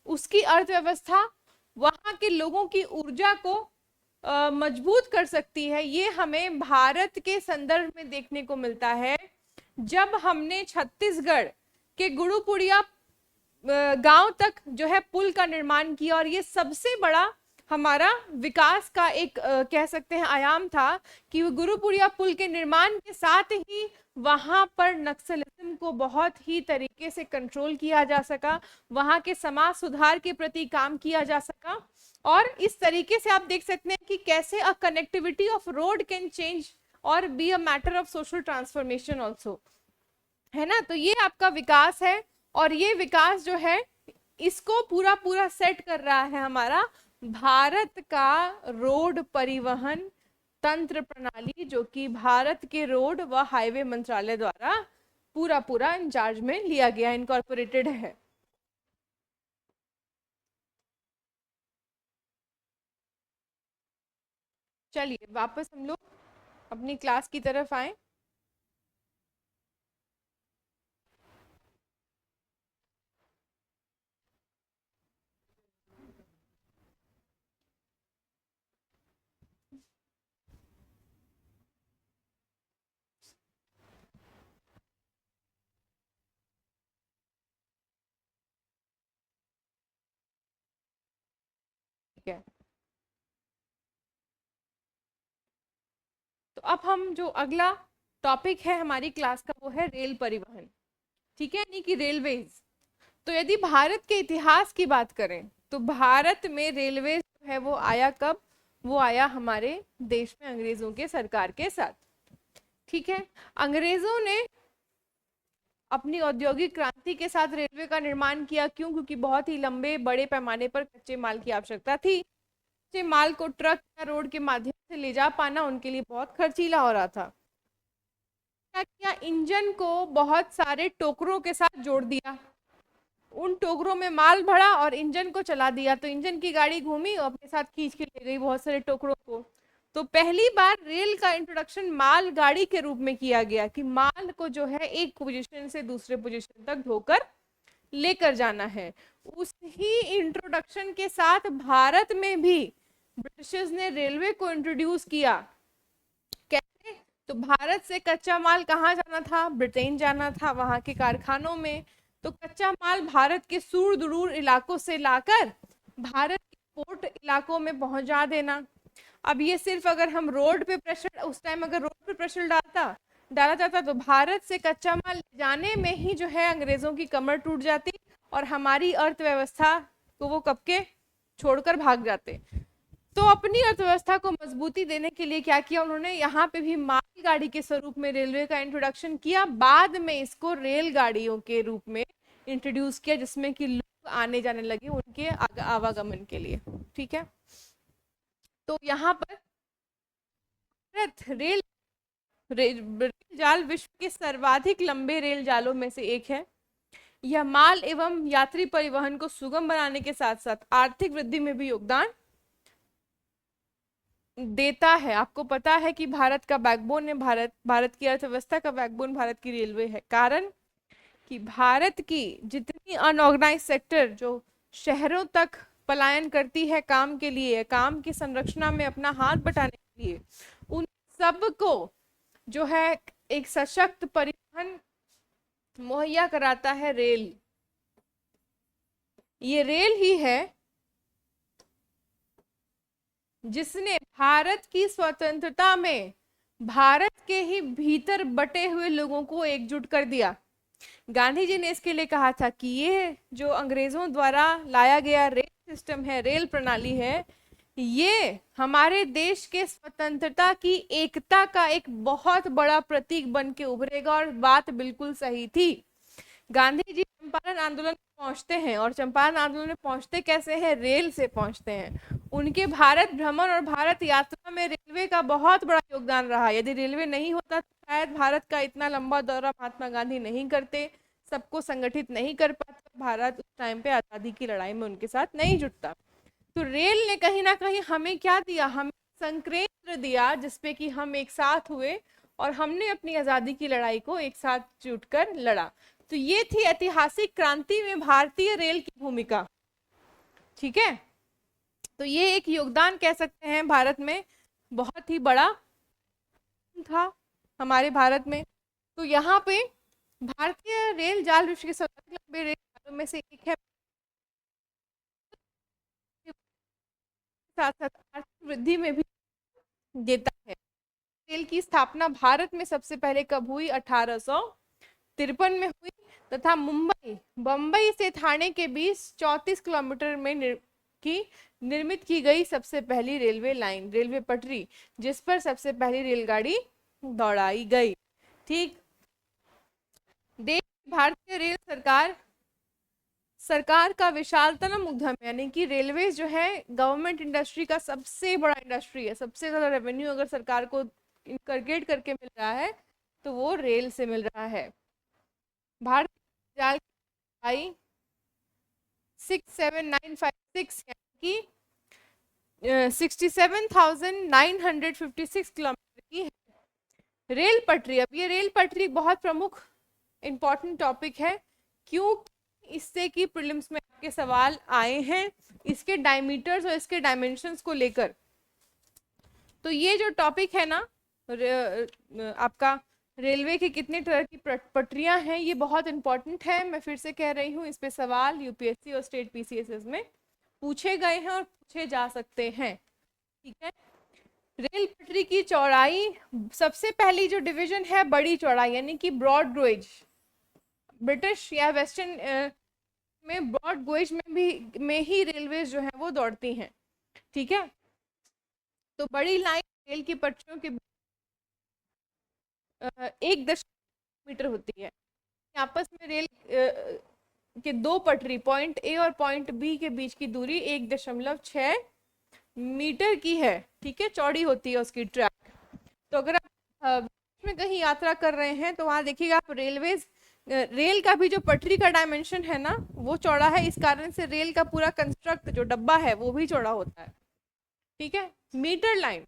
उसकी अर्थव्यवस्था, वहां के लोगों की ऊर्जा को मजबूत कर सकती है, ये हमें भारत के संदर्भ में देखने को मिलता है। जब हमने छत्तीसगढ़ के गुरुपुड़िया गांव तक जो है पुल का निर्माण किया, और ये सबसे बड़ा हमारा विकास का एक कह सकते हैं आयाम था कि गुरुपुड़िया पुल के निर्माण के साथ ही वहां पर नक्सलिज्म को बहुत ही तरीके से कंट्रोल किया जा सका, वहां के समाज सुधार के प्रति काम किया जा सका। और इस तरीके से आप देख सकते हैं कि कैसे a connectivity of road can change और be a matter of social transformation also, है ना। तो ये आपका विकास है, और ये विकास जो है इसको पूरा पूरा सेट कर रहा है हमारा भारत का रोड परिवहन तंत्र प्रणाली, जो कि भारत के रोड व हाईवे मंत्रालय द्वारा पूरा पूरा इंचार्ज में लिया गया, इनकॉर्पोरेटेड है। चलिए वापस हम लोग अपनी क्लास की तरफ आए। ठीक है, तो अब हम जो अगला टॉपिक है हमारी क्लास का वो है रेल परिवहन। ठीक है, यानी कि रेलवेज। तो यदि भारत के इतिहास की बात करें तो भारत में रेलवे जो है वो आया कब? वो आया हमारे देश में अंग्रेजों के सरकार के साथ। ठीक है, अंग्रेजों ने अपनी औद्योगिक क्रांति के साथ रेलवे का निर्माण किया। क्यों? क्योंकि बहुत ही लंबे बड़े पैमाने पर कच्चे माल की आवश्यकता थी। कच्चे माल को ट्रक या रोड के माध्यम से ले जा पाना उनके लिए बहुत खर्चीला हो रहा था। क्या किया? इंजन को बहुत सारे टोकरों के साथ जोड़ दिया, उन टोकरों में माल भरा और इंजन को चला दिया, तो इंजन की गाड़ी घूमी और अपने साथ खींच के ले गई बहुत सारे टोकरों को। तो पहली बार रेल का इंट्रोडक्शन माल गाड़ी के रूप में किया गया कि माल को जो है एक पोजीशन से दूसरे पोजीशन तक ढोकर लेकर जाना है। उसी इंट्रोडक्शन के साथ भारत में भी ब्रिटिशर्स ने रेलवे को इंट्रोड्यूस किया। कैसे? तो भारत से कच्चा माल कहाँ जाना था? ब्रिटेन जाना था, वहां के कारखानों में। तो कच्चा माल भारत के दूर दूर इलाकों से लाकर भारत के पोर्ट इलाकों में पहुंचा देना। अब ये सिर्फ अगर हम रोड पे प्रेशर, उस टाइम अगर रोड पे प्रेशर डाला जाता तो भारत से कच्चा माल ले जाने में ही जो है अंग्रेजों की कमर टूट जाती और हमारी अर्थव्यवस्था को वो कब के छोड़कर भाग जाते। तो अपनी अर्थव्यवस्था को मजबूती देने के लिए क्या किया उन्होंने? यहाँ पे भी मालगाड़ी के स्वरूप में रेलवे का इंट्रोडक्शन किया। बाद में इसको रेलगाड़ियों के रूप में इंट्रोड्यूस किया, जिसमें कि लोग आने जाने लगे उनके आवागमन के लिए। ठीक है, तो यहाँ पर रेल रेल जाल विश्व के सर्वाधिक लंबे रेल जालों में से एक है। यह माल एवं यात्री परिवहन को सुगम बनाने के साथ साथ आर्थिक वृद्धि में भी योगदान देता है। आपको पता है कि भारत का बैकबोन है, भारत की अर्थव्यवस्था का बैकबोन भारत की रेलवे है। कारण कि भारत की जितनी अनऑर्गेनाइज सेक्टर जो शहरों तक पलायन करती है काम के लिए, काम की संरचना में अपना हाथ बटाने के लिए, उन सबको जो है एक सशक्त परिवहन मुहैया कराता है रेल। ये रेल ही है जिसने भारत की स्वतंत्रता में भारत के ही भीतर बटे हुए लोगों को एकजुट कर दिया। गांधी जी ने इसके लिए कहा था कि ये जो अंग्रेजों द्वारा लाया गया रेल सिस्टम है, रेल प्रणाली है, ये हमारे देश के स्वतंत्रता की एकता का एक बहुत बड़ा प्रतीक बन के उभरेगा। और बात बिल्कुल सही थी। गांधी जी चंपारण आंदोलन में पहुंचते हैं, और चंपारण आंदोलन में पहुंचते कैसे हैं? रेल से पहुंचते हैं। उनके भारत भ्रमण और भारत यात्रा में रेलवे का बहुत बड़ा योगदान रहा। यदि रेलवे नहीं होता तो शायद भारत का इतना लंबा दौरा महात्मा गांधी नहीं करते, सबको संगठित नहीं कर पाते, भारत उस टाइम पे आजादी की लड़ाई में उनके साथ नहीं जुटता। तो रेल ने कहीं ना कहीं हमें क्या दिया? हमें संकेंद्र दिया जिसपे कि हम एक साथ हुए और हमने अपनी आजादी की लड़ाई को एक साथ जुटकर लड़ा। तो ये थी ऐतिहासिक क्रांति में भारतीय रेल की भूमिका। ठीक है, तो ये एक योगदान कह सकते हैं भारत में, बहुत ही बड़ा था हमारे भारत में। तो यहाँ पे भारतीय रेल जाल विश्व के सबसे लंबे रेल जालों में से एक है, साथ साथ आर्थिक वृद्धि में भी देता है। रेल की स्थापना भारत में सबसे पहले कब हुई? 1853 में हुई, तथा मुंबई बम्बई से थाने के बीच 34 किलोमीटर में निर्मित की गई सबसे पहली रेलवे लाइन, रेलवे पटरी, जिस पर सबसे पहली रेलगाड़ी दौड़ाई गई। ठीक, देश भारतीय रेल सरकार का विशालतम उद्यम, यानी कि रेलवे जो है गवर्नमेंट इंडस्ट्री का सबसे बड़ा इंडस्ट्री है। सबसे ज्यादा रेवेन्यू अगर सरकार को इनकरगेट करके मिल रहा है तो वो रेल से मिल रहा है। भारतीय जाल की लंबाई 67956 यानी कि 67,956 किलोमीटर की है। रेल पटरी, अब ये रेल पटरी बहुत प्रमुख इंपॉर्टेंट टॉपिक है, क्यों? इससे कि प्रीलिम्स में आपके सवाल आए हैं इसके डायमीटर्स और इसके डायमेंशंस को लेकर। तो ये जो टॉपिक है ना, आपका रेलवे की कितने तरह की पटरियां हैं, ये बहुत इंपॉर्टेंट है। मैं फिर से कह रही हूँ, इस पे सवाल यूपीएससी और स्टेट पीसीएसएस में पूछे गए हैं और पूछे जा सकते हैं। ठीक है, रेल पटरी की चौड़ाई, सबसे पहली जो डिवीजन है बड़ी चौड़ाई, यानी कि ब्रॉड गेज। ब्रिटिश या वेस्टर्न में ब्रॉड गेज में ही रेलवे जो है वो दौड़ती हैं। ठीक है, तो बड़ी लाइन रेल की पटरियों के 1 मीटर होती है। आपस में रेल के दो पटरी, पॉइंट ए और पॉइंट बी के बीच की दूरी 1.6 मीटर की है। ठीक है, चौड़ी होती है उसकी ट्रैक। तो अगर आप में कहीं यात्रा कर रहे हैं तो वहां देखिएगा आप रेल का भी जो पटरी का डायमेंशन है ना वो चौड़ा है। इस कारण से रेल का पूरा कंस्ट्रक्ट जो डब्बा है वो भी चौड़ा होता है। ठीक है, मीटर लाइन,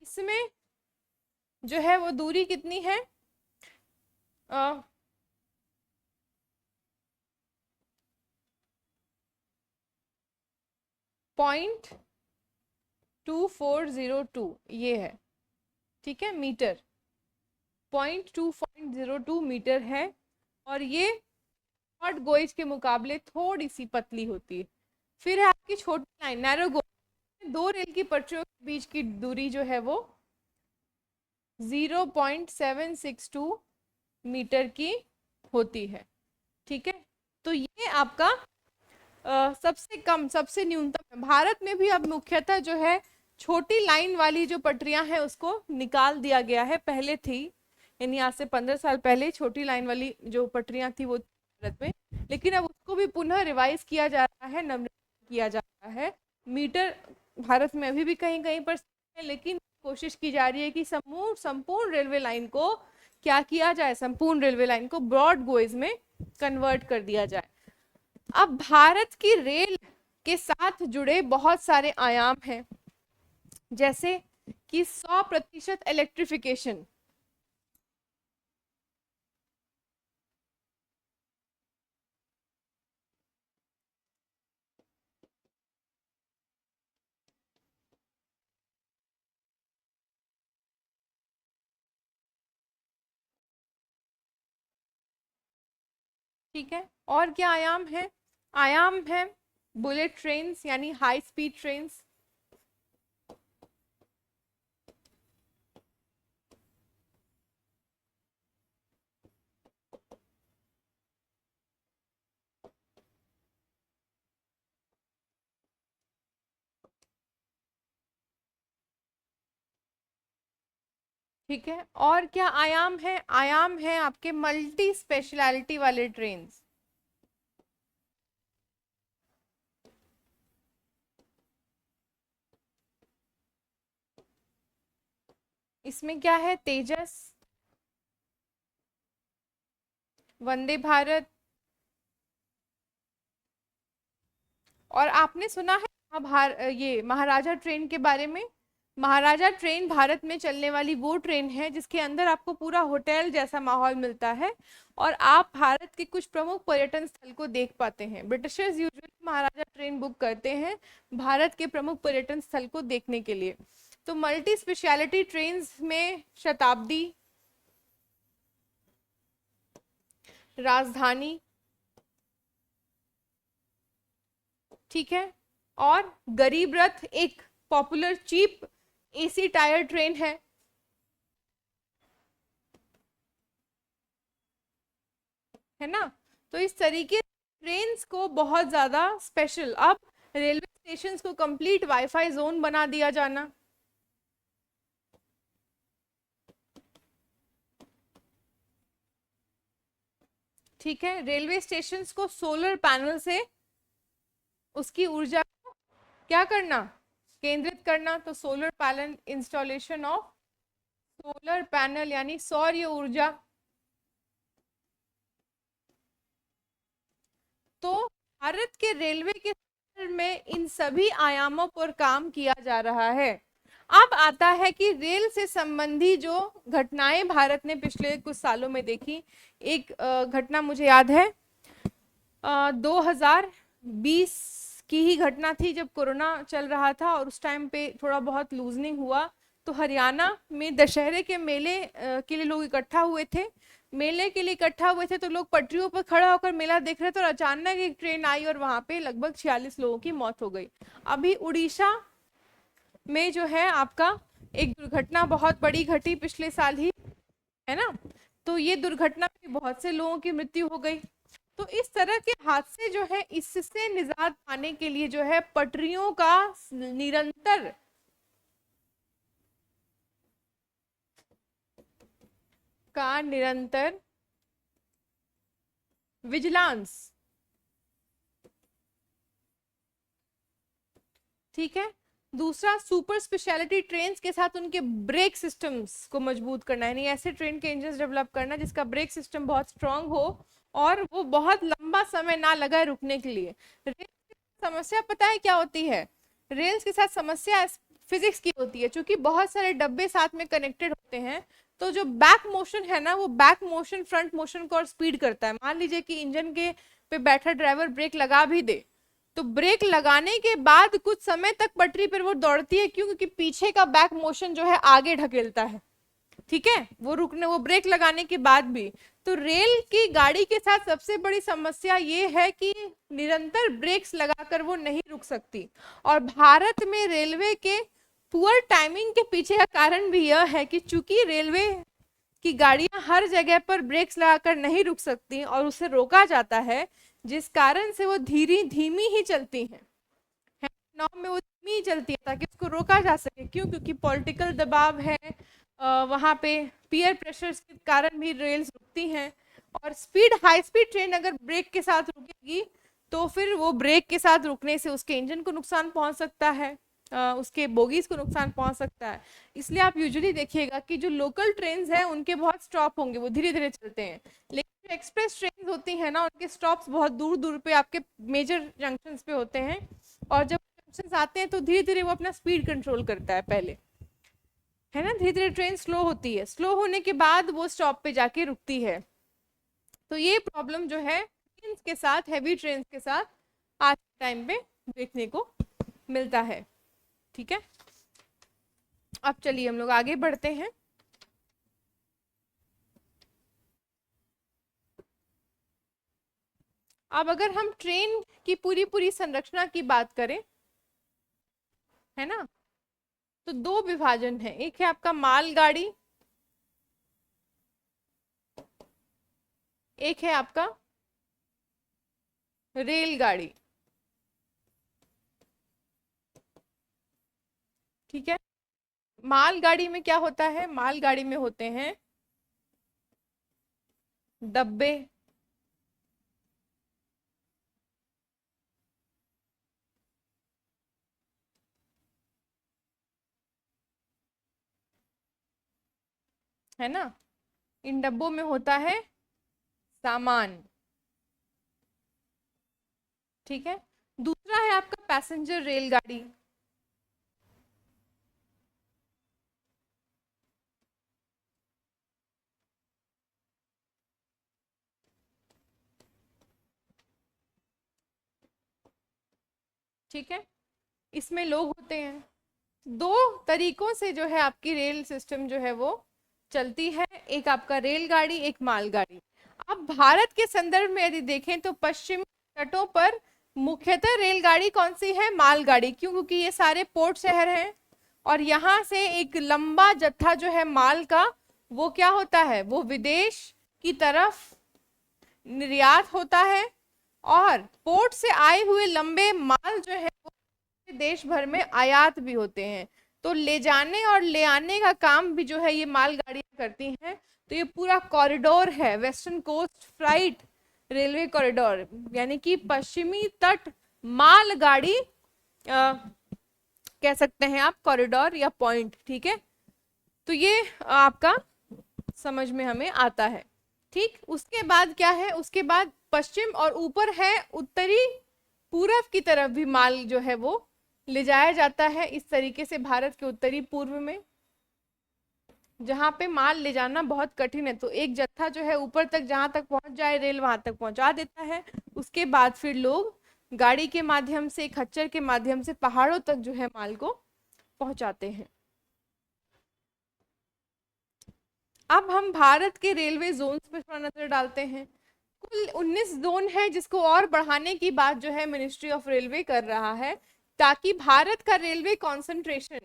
इसमें जो है वो दूरी कितनी है? 0.2402 ये है। ठीक है, मीटर 0.202 मीटर है, और ये ब्रॉड गेज के मुकाबले थोड़ी सी पतली होती है। फिर है आपकी छोटी लाइन, नैरो गेज, दो रेल की पटरियों के बीच की दूरी जो है वो 0.762 मीटर की होती है। ठीक है, तो ये आपका सबसे कम, सबसे न्यूनतम है। भारत में भी अब मुख्यतः जो है छोटी लाइन वाली जो पटरियां हैं उसको निकाल दिया गया है। पहले थी, यानी आज से 15 साल पहले छोटी लाइन वाली जो पटरियां थी वो भारत में, लेकिन अब उसको भी पुनः रिवाइज किया जा रहा है, नवीनीकरण किया जा रहा है। मीटर भारत में अभी भी कहीं कहीं पर है, लेकिन कोशिश की जा रही है कि संपूर्ण रेलवे लाइन को क्या किया जाए, संपूर्ण रेलवे लाइन को ब्रॉड गेज में कन्वर्ट कर दिया जाए। अब भारत की रेल के साथ जुड़े बहुत सारे आयाम हैं, जैसे कि 100% इलेक्ट्रिफिकेशन। ठीक है, और क्या आयाम है? आयाम है बुलेट ट्रेन्स, यानी हाई स्पीड ट्रेन्स। ठीक है, और क्या आयाम है? आयाम है आपके मल्टी स्पेशलिटी वाले ट्रेन। इसमें क्या है? तेजस, वंदे भारत, और आपने सुना है ये महाराजा ट्रेन के बारे में? महाराजा ट्रेन भारत में चलने वाली वो ट्रेन है जिसके अंदर आपको पूरा होटल जैसा माहौल मिलता है और आप भारत के कुछ प्रमुख पर्यटन स्थल को देख पाते हैं। ब्रिटिशर्स यूजुअली महाराजा ट्रेन बुक करते हैं भारत के प्रमुख पर्यटन स्थल को देखने के लिए। तो मल्टी स्पेशलिटी ट्रेन में शताब्दी, राजधानी, ठीक है, और गरीब रथ एक popular cheap AC tier train है ना। तो इस तरीके ट्रेन्स को बहुत ज्यादा स्पेशल, अब रेलवे स्टेशन को कंप्लीट वाईफाई जोन बना दिया जाना, ठीक है, रेलवे स्टेशन को सोलर पैनल से उसकी ऊर्जा को क्या करना? केंद्रित करना। तो solar panel, installation of solar panel यानी सौर ऊर्जा। तो भारत के रेलवे के क्षेत्र में इन सभी आयामों पर काम किया जा रहा है। अब आता है कि रेल से संबंधी जो घटनाएं भारत ने पिछले कुछ सालों में देखी। एक घटना मुझे याद है, 2020 की ही घटना थी जब कोरोना चल रहा था और उस टाइम पे थोड़ा बहुत लूजनिंग हुआ। तो हरियाणा में दशहरे के मेले के लिए लोग इकट्ठा हुए थे। मेले के लिए इकट्ठा हुए थे तो लोग पटरियों पर खड़ा होकर मेला देख रहे थे और अचानक एक ट्रेन आई और वहां पे लगभग 46 लोगों की मौत हो गई। अभी उड़ीसा में जो है आपका एक दुर्घटना बहुत बड़ी घटी पिछले साल ही, है ना। तो ये दुर्घटना में बहुत से लोगों की मृत्यु हो गई। तो इस तरह के हादसे जो है, इससे निजात पाने के लिए जो है पटरियों का निरंतर विजिलेंस, ठीक है। दूसरा, सुपर स्पेशलिटी ट्रेन के साथ उनके ब्रेक सिस्टम्स को मजबूत करना, यानी ऐसे ट्रेन के इंजन डेवलप करना जिसका ब्रेक सिस्टम बहुत स्ट्रांग हो और वो बहुत लंबा समय ना लगाए रुकने के लिए। रेल की समस्या पता है क्या होती है? रेल्स के साथ समस्या फिजिक्स की होती है, क्योंकि बहुत सारे डब्बे साथ में कनेक्टेड होते हैं। तो जो बैक मोशन है ना, वो बैक मोशन फ्रंट मोशन को और स्पीड करता है। मान लीजिए कि इंजन के पे बैठा ड्राइवर ब्रेक लगा भी दे, तो ब्रेक लगाने के बाद कुछ समय तक पटरी पर वो दौड़ती है, क्यों? क्योंकि पीछे का बैक मोशन जो है आगे ढकेलता है, ठीक है, वो ब्रेक लगाने के बाद भी। तो रेल की गाड़ी के साथ सबसे बड़ी समस्या ये है कि निरंतर ब्रेक्स लगाकर वो नहीं रुक सकती। और भारत में रेलवे के पुअर टाइमिंग के पीछे का कारण भी यह है कि चूंकि रेलवे की गाड़ियां हर जगह पर ब्रेक्स लगाकर नहीं रुक सकती और उसे रोका जाता है, जिस कारण से वो धीमी ही चलती हैं, नाव में वो धीमी ही चलती है ताकि उसको रोका जा सके। क्यों? क्योंकि पॉलिटिकल दबाव है, वहां पे पीयर प्रेशर के कारण भी रेल्स रुकती हैं। और हाई स्पीड ट्रेन अगर ब्रेक के साथ रुकेगी तो फिर वो ब्रेक के साथ रुकने से उसके इंजन को नुकसान पहुंच सकता है, उसके बोगीज को नुकसान पहुंच सकता है। इसलिए आप यूजुअली देखिएगा कि जो लोकल ट्रेन हैं उनके बहुत स्टॉप होंगे, वो धीरे धीरे चलते हैं। लेकिन जो एक्सप्रेस ट्रेन होती है ना, उनके स्टॉप्स बहुत दूर दूर पे आपके मेजर जंक्शन पे होते हैं। और जब जंक्शन आते हैं तो धीरे धीरे वो अपना स्पीड कंट्रोल करता है पहले, है ना। धीरे धीरे ट्रेन स्लो होती है, स्लो होने के बाद वो स्टॉप पे जाके रुकती है। तो ये प्रॉब्लम जो है ट्रेन के साथ, हैवी ट्रेन के साथ आज के टाइम पे देखने को मिलता है, ठीक है। अब चलिए हम लोग आगे बढ़ते हैं। अब अगर हम ट्रेन की पूरी पूरी संरचना की बात करें, है ना, तो दो विभाजन है। एक है आपका मालगाड़ी, एक है आपका रेलगाड़ी, ठीक है। मालगाड़ी में क्या होता है? मालगाड़ी में होते हैं डब्बे, है ना। इन डब्बों में होता है सामान, ठीक है। दूसरा है आपका पैसेंजर रेलगाड़ी। ठीक है, इसमें लोग होते हैं। दो तरीकों से जो है आपकी रेल सिस्टम जो है वो चलती है, एक आपका रेलगाड़ी, एक मालगाड़ी। अब भारत के संदर्भ में यदि देखें तो पश्चिमी तटों पर मुख्यतः रेलगाड़ी कौन सी है? मालगाड़ी। क्यों? क्योंकि ये सारे पोर्ट शहर हैं और यहाँ से एक लंबा जत्था जो है माल का, वो क्या होता है? वो विदेश की तरफ निर्यात होता है, और पोर्ट से आए हुए लंबे माल जो है वो देश भर में आयात भी होते हैं। तो ले जाने और ले आने का काम भी जो है ये मालगाड़ियां करती हैं। तो ये पूरा कॉरिडोर है western coast freight railway corridor, यानी कि पश्चिमी तट मालगाड़ी कह सकते हैं आप, कॉरिडोर या पॉइंट, ठीक है। तो ये आपका समझ में हमें आता है, ठीक। उसके बाद क्या है? उसके बाद पश्चिम और ऊपर है उत्तरी पूरब की तरफ भी माल जो है वो ले जाया जाता है इस तरीके से। भारत के उत्तरी पूर्व में जहां पे माल ले जाना बहुत कठिन है, तो एक जत्था जो है ऊपर तक जहां तक पहुंच जाए रेल वहां तक पहुंचा देता है। उसके बाद फिर लोग गाड़ी के माध्यम से, खच्चर के माध्यम से पहाड़ों तक जो है माल को पहुंचाते हैं। अब हम भारत के रेलवे जोन्स पे थोड़ा नजर डालते हैं। कुल 19 जोन है, जिसको और बढ़ाने की बात जो है मिनिस्ट्री ऑफ रेलवे कर रहा है, ताकि भारत का रेलवे कंसंट्रेशन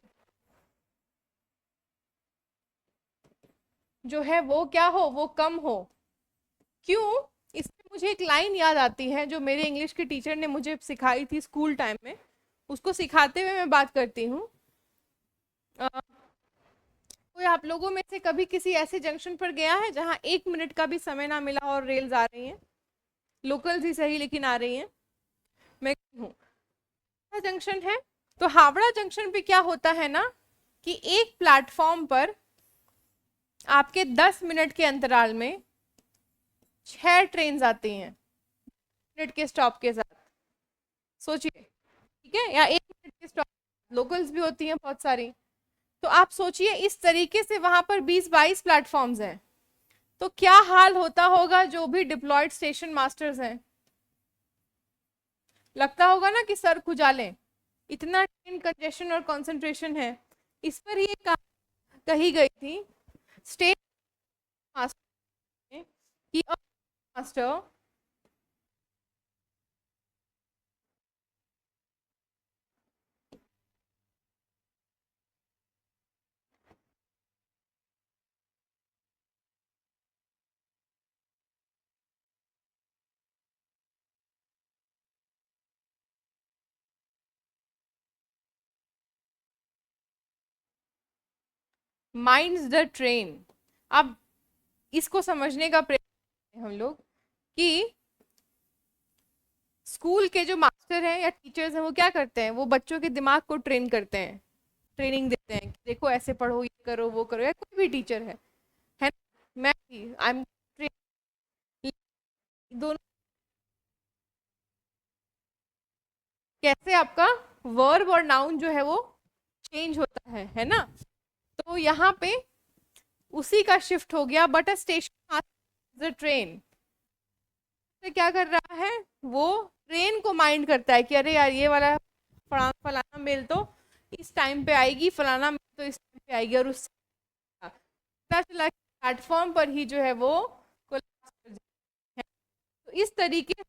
जो है वो क्या हो? वो कम हो। क्यों? इसमें मुझे एक लाइन याद आती है जो मेरे इंग्लिश के टीचर ने मुझे सिखाई थी स्कूल टाइम में। उसको सिखाते हुए मैं बात करती हूँ। कोई आप लोगों में से कभी किसी ऐसे जंक्शन पर गया है जहां 1 मिनट का भी समय ना मिला और रेल आ रही है? लोकल ही सही लेकिन आ रही है। मैं हूँ जंक्शन है, तो हावड़ा जंक्शन पे क्या होता है ना कि एक प्लेटफॉर्म पर आपके 10 मिनट के अंतराल में 6 ट्रेन आती हैं, मिनट के स्टॉप के साथ। सोचिए, ठीक है, या 1 मिनट के स्टॉप, लोकल्स भी होती हैं बहुत सारी। तो आप सोचिए इस तरीके से वहां पर 20-22 प्लेटफॉर्म्स हैं, तो क्या हाल होता होगा जो भी डिप्लॉयड स्टेशन मास्टर्स हैं। लगता होगा ना कि सर खुजा लें, इतना ट्रेन कंजेशन और कंसंट्रेशन है। इस पर ही कही गई थी स्टेट मास्टर ने कि मास्टर माइंड्स द ट्रेन। अब इसको समझने का प्रयत्न हम लोग कि स्कूल के जो मास्टर हैं या टीचर्स हैं वो क्या करते हैं? वो बच्चों के दिमाग को ट्रेन करते हैं, ट्रेनिंग देते हैं कि देखो ऐसे पढ़ो, ये करो, वो करो, या कोई भी टीचर है ना? मैं आई एम दोनों कैसे आपका वर्ब और नाउन जो है वो चेंज होता है ना। तो यहाँ पे उसी का शिफ्ट हो गया, but a station the train से क्या कर रहा है? वो ट्रेन को माइंड करता है कि अरे यार ये वाला फलाना मेल तो इस टाइम पे आएगी, फलाना मेल तो इस टाइम पे आएगी, और उससे पता चला प्लेटफॉर्म पर ही जो है वो collapse कर जाता है। तो इस तरीके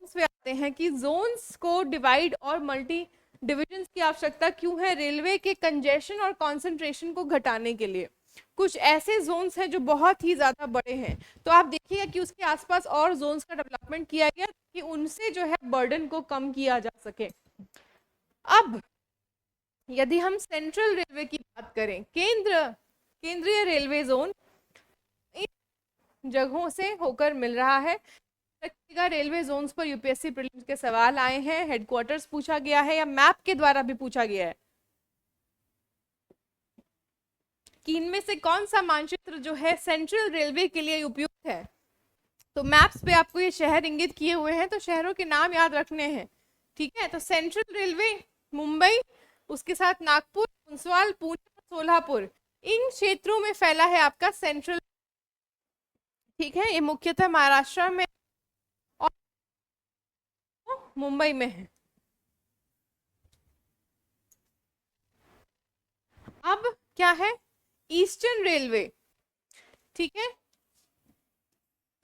से आते हैं कि जोन्स को डिवाइड और मल्टी डिविजन्स की आवश्यकता क्यों है? रेलवे के कंजेशन और कंसंट्रेशन को घटाने के लिए। कुछ ऐसे जोन्स हैं जो बहुत ही ज्यादा बड़े हैं, तो आप देखिएगा कि उसके आसपास और जोन्स का डेवलपमेंट किया गया कि उनसे जो है बर्डन को कम किया जा सके। अब यदि हम सेंट्रल रेलवे की बात करें, केंद्रीय रेलवे जोन इन जगहों से होकर मिल रहा है। रखिएगा, रेलवे जोन्स पर यूपीएससी प्रीलिम्स के सवाल आए हैं, हेडक्वार्टर्स पूछा गया है या मैप के द्वारा भी पूछा गया है कि इनमें से कौन सा मानचित्र जो है सेंट्रल रेलवे के लिए उपयुक्त है। तो मैप्स पे आपको ये शहर इंगित किए हुए हैं, तो शहरों के नाम याद रखने हैं, ठीक है। तो सेंट्रल रेलवे मुंबई, उसके साथ नागपुर, पुंसवाल, पुणे, सोलापुर, इन क्षेत्रों में फैला है आपका सेंट्रल, ठीक है। ये मुख्यतः महाराष्ट्र में और मुंबई में है। अब क्या है, ईस्टर्न रेलवे, ठीक है।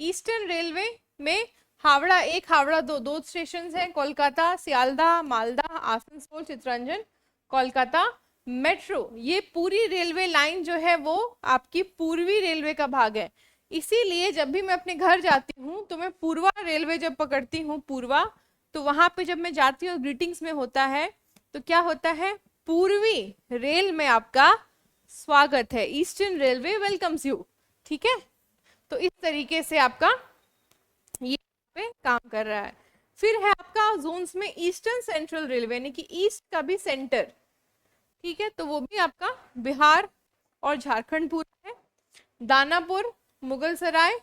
ईस्टर्न रेलवे में हावड़ा एक, हावड़ा दो, दो स्टेशन हैं, कोलकाता, सियालदह, मालदा, आसनसोल, चित्तरंजन, कोलकाता मेट्रो। ये पूरी रेलवे लाइन जो है वो आपकी पूर्वी रेलवे का भाग है। इसीलिए जब भी मैं अपने घर जाती हूँ तो मैं पूर्वा रेलवे जब पकड़ती हूँ, पूर्वा, तो वहां पे जब मैं जाती हूँ ग्रीटिंग्स में होता है, तो क्या होता है, पूर्वी रेल में आपका स्वागत है, ईस्टर्न रेलवे वेलकम्स यू, ठीक है। तो इस तरीके से आपका ये पे काम कर रहा है। फिर है आपका जोन्स में ईस्टर्न सेंट्रल रेलवे, यानी कि ईस्ट का भी सेंटर, ठीक है। तो वो भी आपका बिहार और झारखंड पूरा है। दानापुर, मुगलसराय,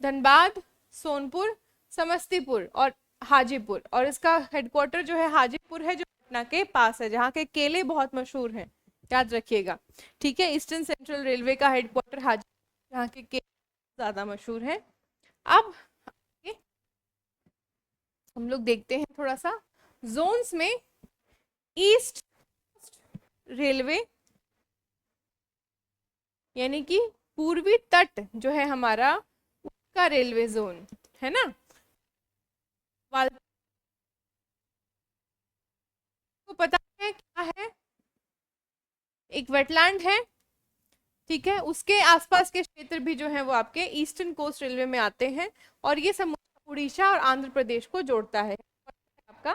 धनबाद, सोनपुर, समस्तीपुर और हाजीपुर, और इसका हेडक्वार्टर जो है हाजीपुर है, जो पटना के पास है, जहाँ के केले बहुत मशहूर हैं, याद रखिएगा, ठीक है। ईस्टर्न सेंट्रल रेलवे का हेडक्वार्टर हाजीपुर, जहाँ के केले ज्यादा मशहूर है। अब आगे हम लोग देखते हैं थोड़ा सा जोन्स में, ईस्ट रेलवे यानी कि पूर्वी तट जो है हमारा, उसका रेलवे जोन है ना। को पता है क्या है, एक वेटलैंड है, ठीक है। उसके आसपास के क्षेत्र भी जो है वो आपके ईस्टर्न कोस्ट रेलवे में आते हैं, और ये समुद्र उड़ीसा और आंध्र प्रदेश को जोड़ता है। आपका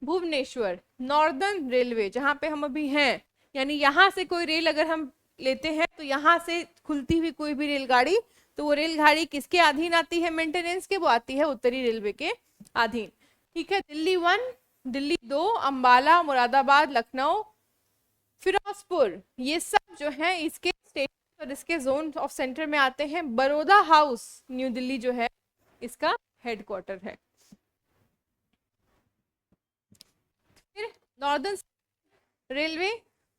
भुवनेश्वर, नॉर्दर्न रेलवे जहां पे हम अभी हैं, यानी यहाँ से कोई रेल अगर हम लेते हैं तो यहाँ से खुलती हुई कोई भी रेलगाड़ी, तो वो रेलगाड़ी किसके अधीन आती है मेंटेनेंस के, वो आती है उत्तरी रेलवे के अधीन, ठीक है। दिल्ली 1, दिल्ली 2, अंबाला, मुरादाबाद, लखनऊ, फिरोजपुर, ये सब जो है इसके स्टेशन और इसके जोन ऑफ सेंटर में आते हैं। बड़ौदा हाउस न्यू दिल्ली जो है इसका हेडक्वार्टर है। फिर नॉर्दर्न रेलवे,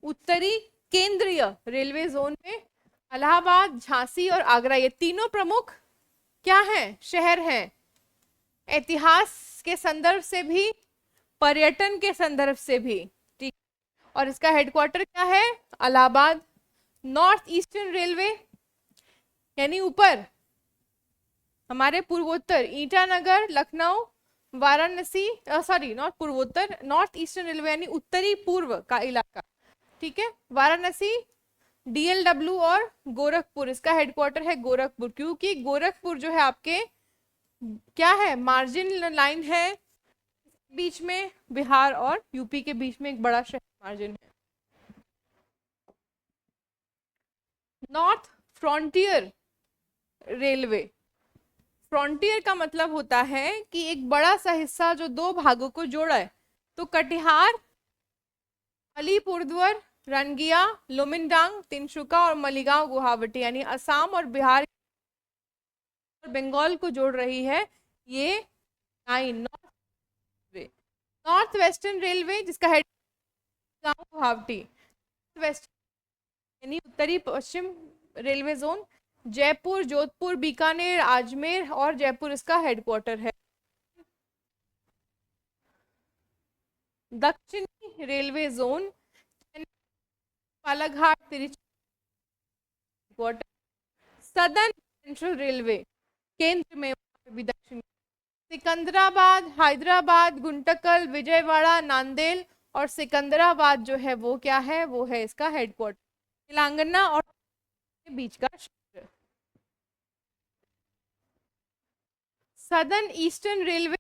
उत्तरी केंद्रीय रेलवे जोन में इलाहाबाद, झांसी और आगरा, ये तीनों प्रमुख क्या हैं, शहर हैं, इतिहास के संदर्भ से भी, पर्यटन के संदर्भ से भी, ठीक। और इसका हेडक्वार्टर क्या है, इलाहाबाद। नॉर्थ ईस्टर्न रेलवे यानी ऊपर हमारे पूर्वोत्तर, ईटानगर, लखनऊ, वाराणसी, सॉरी नॉट पूर्वोत्तर, नॉर्थ ईस्टर्न रेलवे यानी उत्तरी पूर्व का इलाका, ठीक है। वाराणसी, डीएलडब्ल्यू और गोरखपुर, इसका हेडक्वार्टर है गोरखपुर, क्योंकि गोरखपुर जो है आपके क्या है, मार्जिन लाइन है, बीच में बिहार और यूपी के बीच में एक बड़ा शहर मार्जिन है। नॉर्थ फ्रंटियर रेलवे, फ्रंटियर का मतलब होता है कि एक बड़ा सा हिस्सा जो दो भागों को जोड़ा है, तो कटिहार, अलीपुरद्वार, रंगिया, लुमिनडांग, तिनसुका और मलीगांव गुवाहाटी, यानी असम और बिहार और बंगाल को जोड़ रही है ये लाइन, नॉर्थ वेस्टर्न रेलवे जिसका हेड गुवाहाटी, वेस्ट यानी उत्तरी पश्चिम रेलवे जोन, जयपुर, जोधपुर, बीकानेर, अजमेर और जयपुर इसका हेडक्वार्टर है। दक्षिणी railway zone, Palaghat, Tiruchi, southern central railway केंद्र में भी दक्षिण, सिकंदराबाद, हैदराबाद, गुंटकल, विजयवाड़ा, नांदेड़ और सिकंदराबाद जो है वो क्या है, वो है इसका हेडक्वार्टर। तेलंगाना और के बीच का क्षेत्र। Southern eastern railway,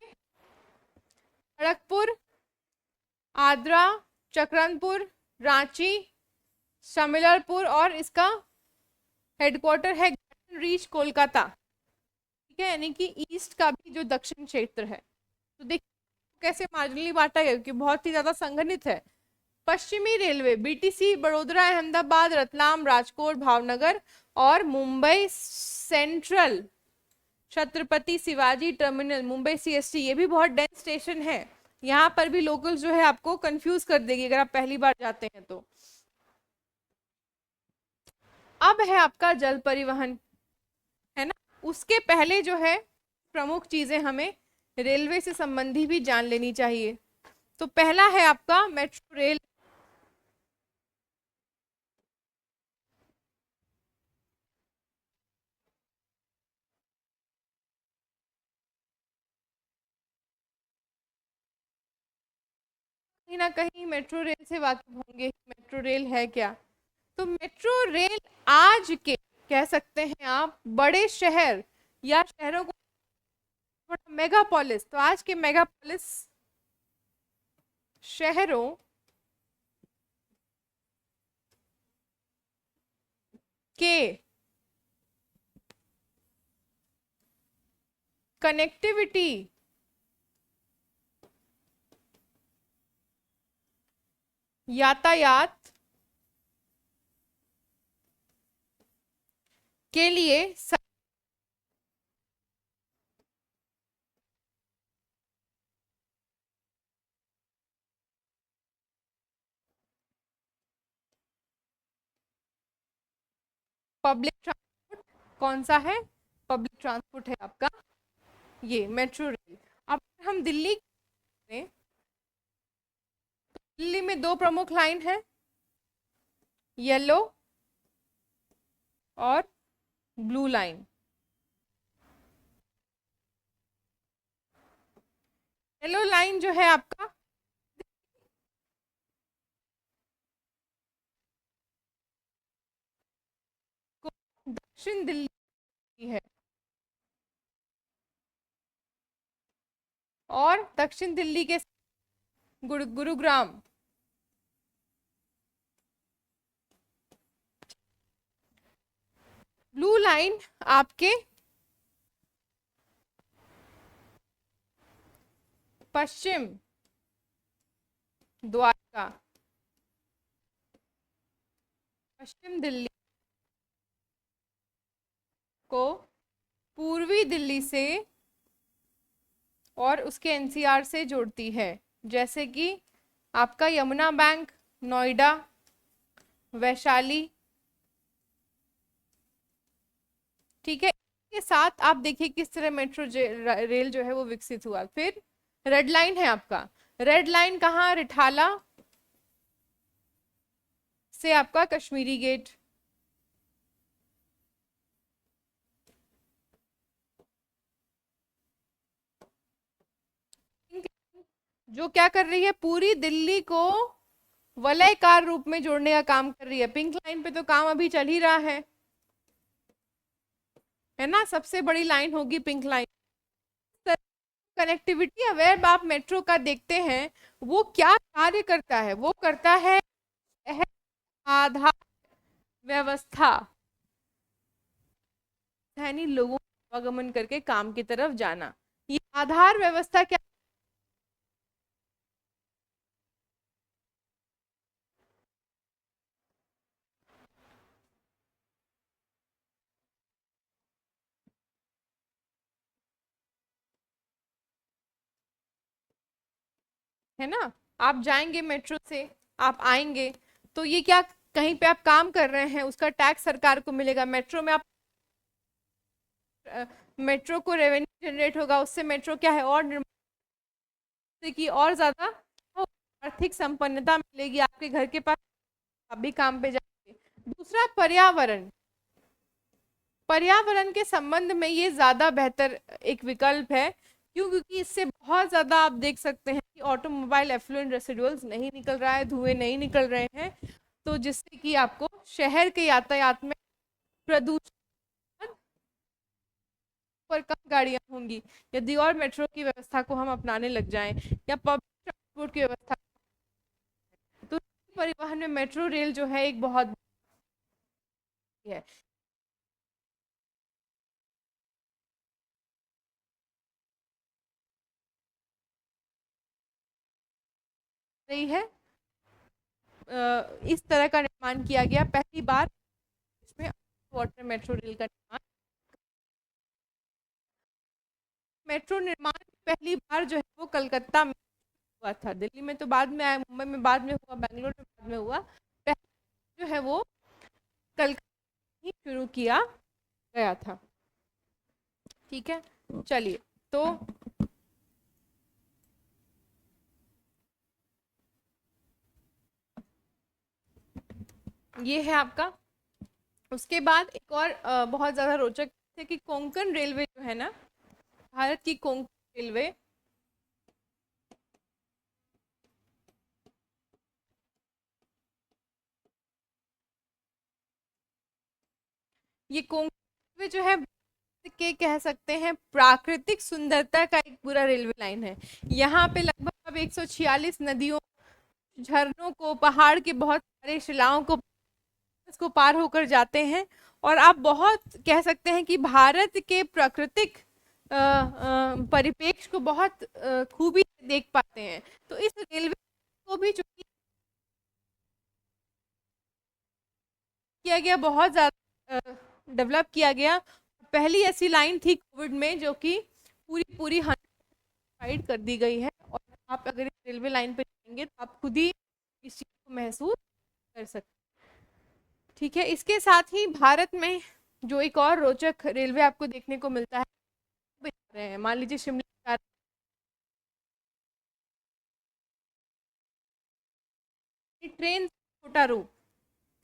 Kharagpur, Adra, Chakranpur, Ranchi, शमिलरपुर, और इसका हेडक्वार्टर है रीच कोलकाता। ठीक है, यानी कि ईस्ट का भी जो दक्षिण क्षेत्र है। तो देखिए कैसे मार्जिनली बांटा गया, क्योंकि बहुत ही ज्यादा संघनित है। पश्चिमी रेलवे बीटीसी बड़ोदरा, अहमदाबाद, रतलाम, राजकोट, भावनगर और Mumbai central, Chhatrapati Shivaji terminal, Mumbai CST, ये भी बहुत डेंस स्टेशन है। यहाँ पर भी लोकल जो है आपको कंफ्यूज कर देगी अगर आप पहली बार जाते हैं तो। अब है आपका जल परिवहन, है ना। उसके पहले जो है प्रमुख चीजें हमें रेलवे से संबंधी भी जान लेनी चाहिए। तो पहला है आपका मेट्रो रेल। कहीं ना कहीं मेट्रो रेल से वाकिफ होंगे, मेट्रो रेल है क्या। तो मेट्रो रेल आज के, कह सकते हैं आप, बड़े शहर या शहरों को, मेगापोलिस, तो आज के मेगापोलिस शहरों के कनेक्टिविटी यातायात के लिए पब्लिक ट्रांसपोर्ट, कौन सा है, पब्लिक ट्रांसपोर्ट है आपका ये मेट्रो रेल। अब हम दिल्ली में, दिल्ली में दो प्रमुख लाइन है, येलो और ब्लू लाइन। येलो लाइन जो है आपका दक्षिण दिल्ली की है, और दक्षिण दिल्ली के गुरुग्राम। ब्लू लाइन आपके पश्चिम द्वारका, पश्चिम दिल्ली को पूर्वी दिल्ली से और उसके एनसीआर से जोड़ती है, जैसे कि आपका यमुना बैंक, नोएडा, वैशाली। ठीक है, इसके साथ आप देखिए किस तरह मेट्रो रेल जो है वो विकसित हुआ। फिर रेड लाइन है आपका, रेड लाइन कहाँ, रिठाला से आपका कश्मीरी गेट। जो क्या कर रही है, पूरी दिल्ली को वलयकार रूप में जोड़ने का काम कर रही है। पिंक लाइन पे तो काम अभी चल ही रहा है ना, सबसे बड़ी लाइन होगी पिंक लाइन। कनेक्टिविटी अवेयर आप मेट्रो का देखते हैं, वो क्या कार्य करता है, वो करता है आधार व्यवस्था, यानी लोगों को आवागमन करके काम की तरफ जाना। ये आधार व्यवस्था क्या है ना। आप जाएंगे मेट्रो से, आप आएंगे, तो ये क्या, कहीं पे आप काम कर रहे हैं उसका टैक्स सरकार को मिलेगा। मेट्रो में आप, मेट्रो को रेवेन्यू जनरेट होगा, उससे मेट्रो क्या है, और की और ज्यादा आर्थिक संपन्नता मिलेगी आपके घर के पास, आप भी काम पे जाएंगे। दूसरा, पर्यावरण, पर्यावरण के संबंध में ये ज्यादा बेहतर एक विकल्प है। क्यों, क्योंकि इससे बहुत ज्यादा आप देख सकते हैं कि ऑटोमोबाइल एफ्लुएंट रेसिडुअल्स नहीं निकल रहा है, धुएं नहीं निकल रहे हैं, तो जिससे कि आपको शहर के यातायात में प्रदूषण पर कम गाड़ियां होंगी, यदि और मेट्रो की व्यवस्था को हम अपनाने लग जाएं या पब्लिक ट्रांसपोर्ट की व्यवस्था। तो परिवहन में मेट्रो रेल जो है एक बहुत है। रही है इस तरह का निर्माण किया गया पहली बार, इसमें वाटर मेट्रो रेल का निर्माण। मेट्रो निर्माण पहली बार जो है वो कलकत्ता में हुआ था। दिल्ली में तो बाद में आया, मुंबई में बाद में हुआ, बेंगलोर में बाद में हुआ। पहले जो है वो कलकत्ता ही शुरू किया गया था। ठीक है, चलिए। तो ये है आपका। उसके बाद एक और बहुत ज्यादा रोचक है कि कोंकण रेलवे जो है ना, भारत की कोंकण रेलवे, ये कोंकण रेलवे जो है के कह सकते हैं प्राकृतिक सुंदरता का एक पूरा रेलवे लाइन है। यहाँ पे लगभग अब 146 नदियों, झरनों को, पहाड़ के बहुत सारे शिलाओं को इसको पार होकर जाते हैं। और आप बहुत कह सकते हैं कि भारत के प्राकृतिक परिपेक्ष को बहुत खूबी से देख पाते हैं। तो इस रेलवे को भी चूंकि किया गया, बहुत ज्यादा डेवलप किया गया। पहली ऐसी लाइन थी कोविड में जो कि पूरी पूरी हाइड कर दी गई है। और आप अगर इस रेलवे लाइन पे जाएंगे तो आप खुद ही इस चीज को महसूस कर सकते हैं। ठीक है, इसके साथ ही भारत में जो एक और रोचक रेलवे आपको देखने को मिलता है, भी जा रहे हैं, मान लीजिए शिमला जा रहे हैं, ट्रेन छोटा रूप,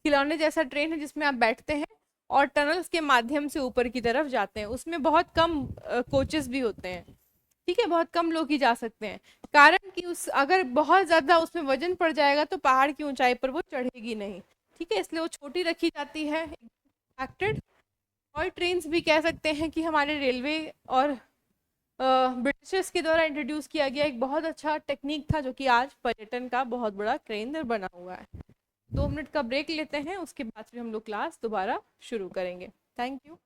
खिलौने जैसा ट्रेन है जिसमें आप बैठते हैं और टनल्स के माध्यम से ऊपर की तरफ जाते हैं। उसमें बहुत कम कोचेस भी होते हैं। ठीक है, बहुत कम लोग ही जा सकते हैं, कारण कि उस अगर बहुत ज्यादा उसमें वजन पड़ जाएगा तो पहाड़ की ऊंचाई पर वो चढ़ेगी नहीं। ठीक है, इसलिए वो छोटी रखी जाती है, एक्टेड। और ट्रेन्स भी कह सकते हैं कि हमारे रेलवे और ब्रिटिशर्स के द्वारा इंट्रोड्यूस किया गया एक बहुत अच्छा टेक्निक था, जो कि आज पर्यटन का बहुत बड़ा केंद्र बना हुआ है। 2 मिनट का ब्रेक लेते हैं, उसके बाद फिर हम लोग क्लास दोबारा शुरू करेंगे। Thank you.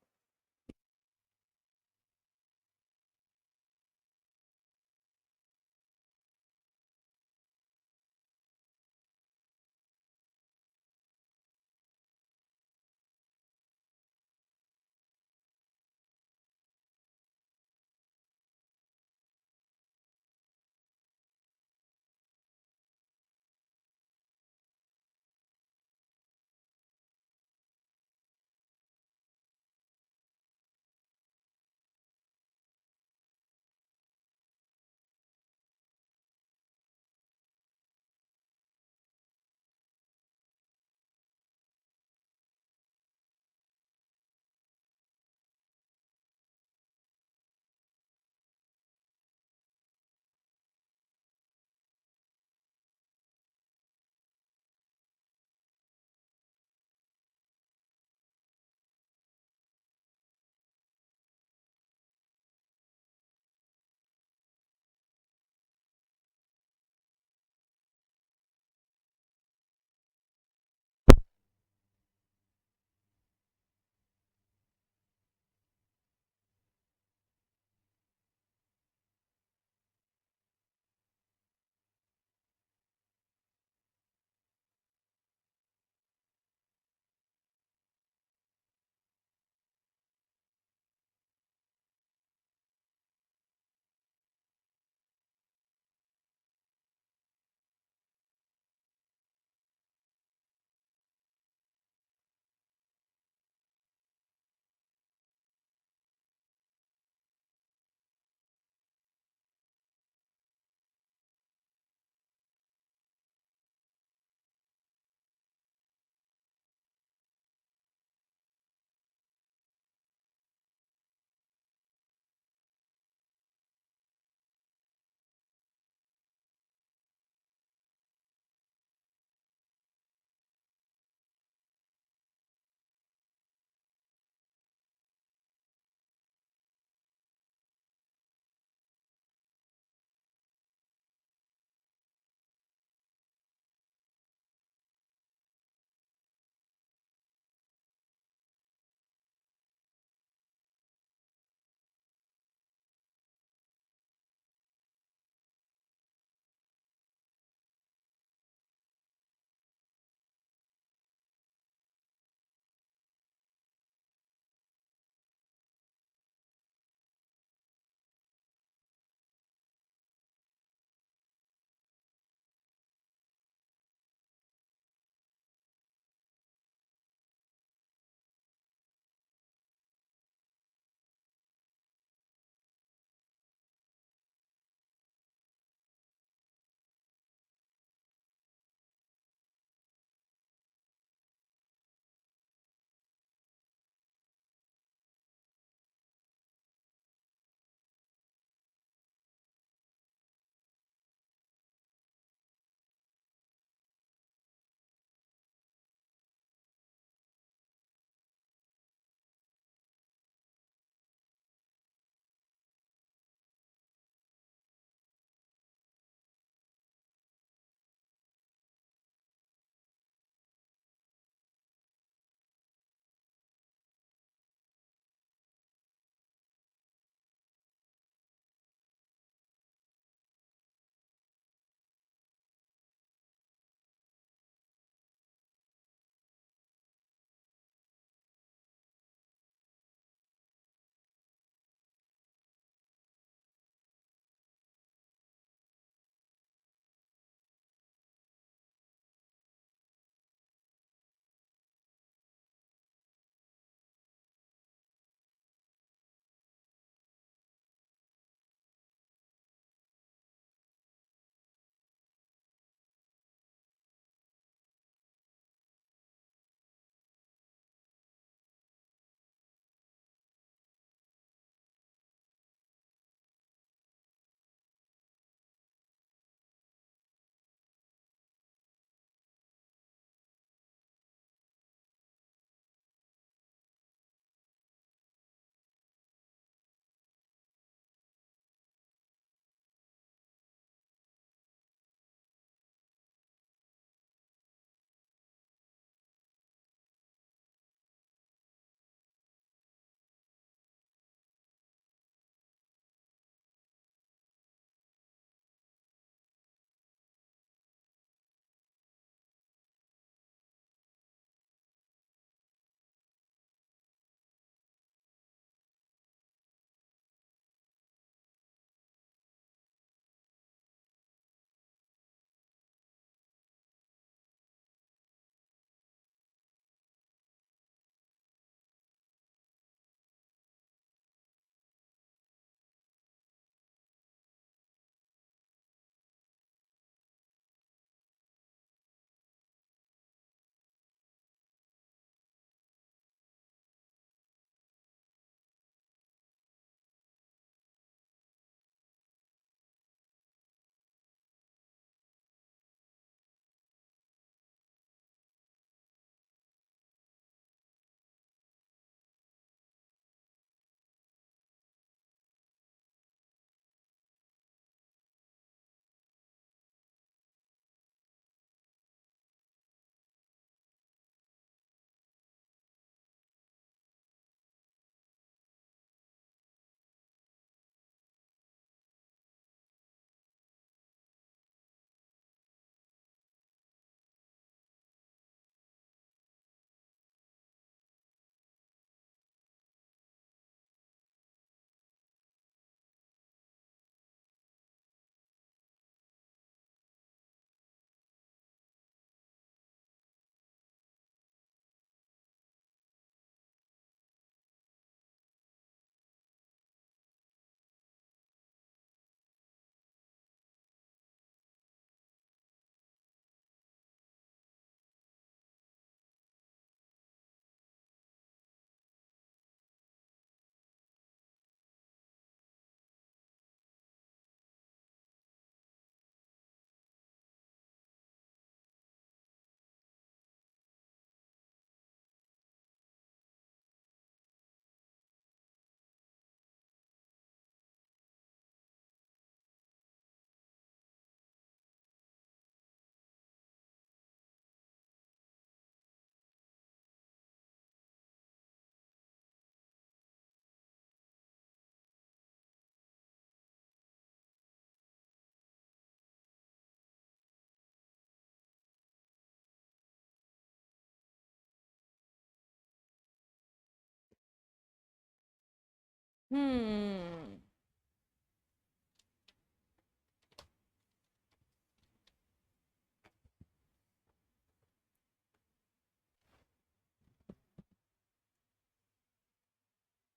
हम्म।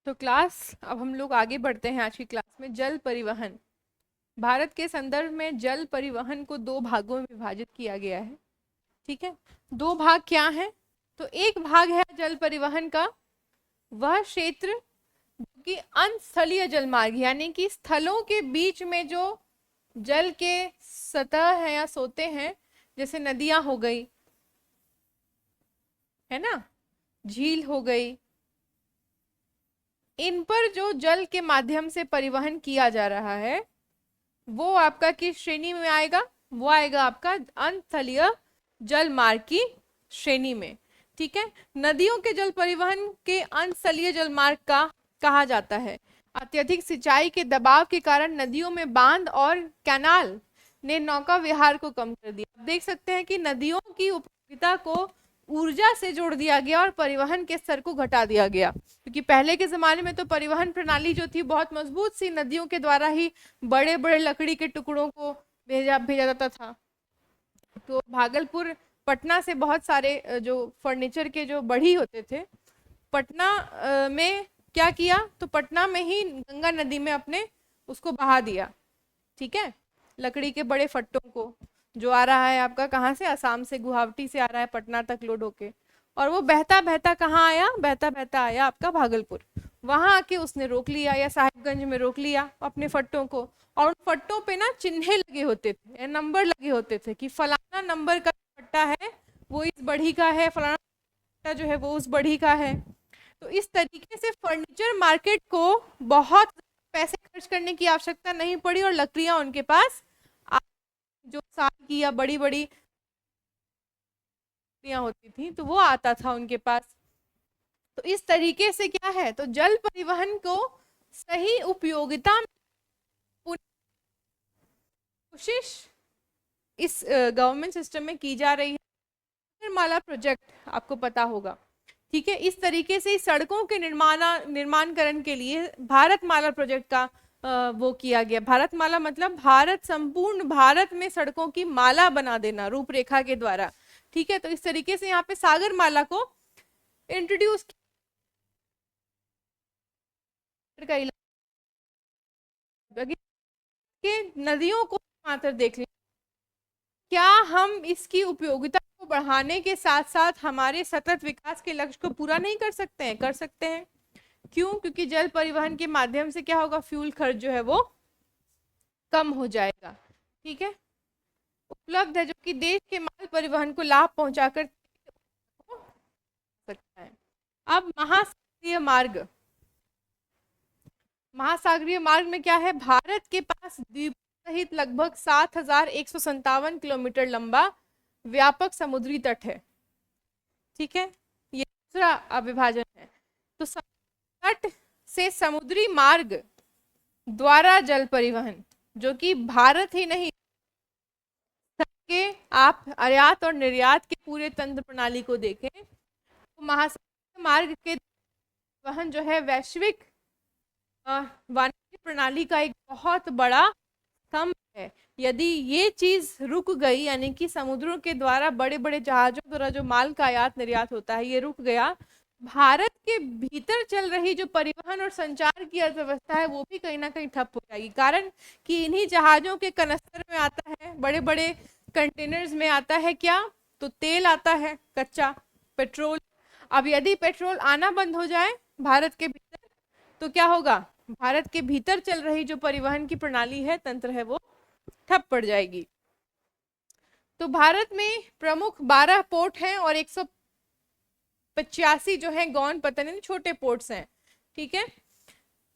तो क्लास, अब हम लोग आगे बढ़ते हैं आज की क्लास में। जल परिवहन। भारत के संदर्भ में जल परिवहन को दो भागों में विभाजित किया गया है। ठीक है, दो भाग क्या हैं? तो एक भाग है जल परिवहन का वह क्षेत्र जो कि अनस्थलीय जलमार्ग, यानी कि स्थलों के बीच में जो जल के सतह है या सोते हैं, जैसे नदियां हो गई, है ना, झील हो गई, इन पर जो जल के माध्यम से परिवहन किया जा रहा है वो आपका किस श्रेणी में आएगा? वो आएगा आपका अनस्थलीय जल मार्ग की श्रेणी में। ठीक है, नदियों के जल परिवहन के अनस्थलीय जल मार्ग का कहा जाता है। अत्यधिक सिंचाई के दबाव के कारण नदियों में बांध और कैनाल ने नौका विहार को कम कर दिया। आप देख सकते हैं कि नदियों की उपयोगिता को ऊर्जा से जोड़ दिया गया और परिवहन के स्तर को घटा दिया गया, क्योंकि पहले के जमाने में तो परिवहन प्रणाली जो थी बहुत मजबूत सी, नदियों के द्वारा ही बड़े बड़े लकड़ी के टुकड़ों को भेजा भेजा जाता था। तो भागलपुर, पटना से बहुत सारे जो फर्नीचर के जो बढ़ी होते थे, पटना में क्या किया, तो पटना में ही गंगा नदी में अपने उसको बहा दिया। ठीक है, लकड़ी के बड़े फट्टों को, जो आ रहा है आपका कहाँ से, असम से, गुवाहाटी से आ रहा है पटना तक लोड होके, और वो बहता बहता कहाँ आया, बहता बहता आया आपका भागलपुर। वहां आके उसने रोक लिया, या साहिबगंज में रोक लिया अपने फट्टों को, और उन फट्टों पे ना चिन्हे लगे होते थे, नंबर लगे होते थे कि फलाना नंबर का फट्टा है वो इस बढ़ी का है, फलाना फट्टा जो है वो उस बढ़ी का है। तो इस तरीके से फर्नीचर मार्केट को बहुत पैसे खर्च करने की आवश्यकता नहीं पड़ी, और लकड़ियां उनके पास जो साल की या बड़ी बड़ी लकड़ियां होती थी तो वो आता था उनके पास। तो इस तरीके से क्या है, तो जल परिवहन को सही उपयोगिता में कोशिश इस गवर्नमेंट सिस्टम में की जा रही है। माला प्रोजेक्ट आपको पता होगा। ठीक है, इस तरीके से सड़कों के निर्माणकरण के लिए भारतमाला प्रोजेक्ट का वो किया गया। भारतमाला मतलब भारत, संपूर्ण भारत में सड़कों की माला बना देना रूपरेखा के द्वारा। ठीक है, तो इस तरीके से यहाँ पे सागर माला को इंट्रोड्यूस के नदियों को मात्र देख लें, क्या हम इसकी उपयोगिता को बढ़ाने के साथ साथ हमारे सतत विकास के लक्ष्य को पूरा नहीं कर सकते हैं? कर सकते हैं। क्यों? क्योंकि जल परिवहन के माध्यम से क्या होगा, फ्यूल खर्च जो है वो कम हो जाएगा। ठीक है, उपलब्ध है, जो कि देश के माल परिवहन को लाभ पहुंचाकर सकता है। अब महासागरीय मार्ग। महासागरीय मार्ग में क्या है, भारत के पास द्वीप सहित लगभग 7,157 किलोमीटर लंबा व्यापक समुद्री तट है। ठीक है, ये दूसरा अविभाजन है। तो तट से समुद्री मार्ग द्वारा जल परिवहन, जो कि भारत ही नहीं के आप आयात और निर्यात के पूरे तंत्र प्रणाली को देखें तो महासागरीय मार्ग के परिवहन जो है वैश्विक वाणिज्य प्रणाली का एक बहुत बड़ा स्तंभ है। यदि ये चीज रुक गई, यानी कि समुद्रों के द्वारा बड़े बड़े जहाजों द्वारा जो माल का आयात निर्यात होता है ये रुक गया, भारत के भीतर चल रही जो परिवहन और संचार की अर्थव्यवस्था है वो भी कहीं ना कहीं ठप हो जाएगी। कारण कि इन्हीं जहाजों के कनस्तर में आता है, बड़े बड़े कंटेनर्स में आता है क्या, तो तेल आता है, कच्चा पेट्रोल। अब यदि पेट्रोल आना बंद हो जाए भारत के भीतर तो क्या होगा, भारत के भीतर चल रही जो परिवहन की प्रणाली है, तंत्र है, वो ठप पड़ जाएगी। तो भारत में प्रमुख 12 पोर्ट हैं और 185 जो है गौण पतन यानी छोटे पोर्ट्स हैं। ठीक है,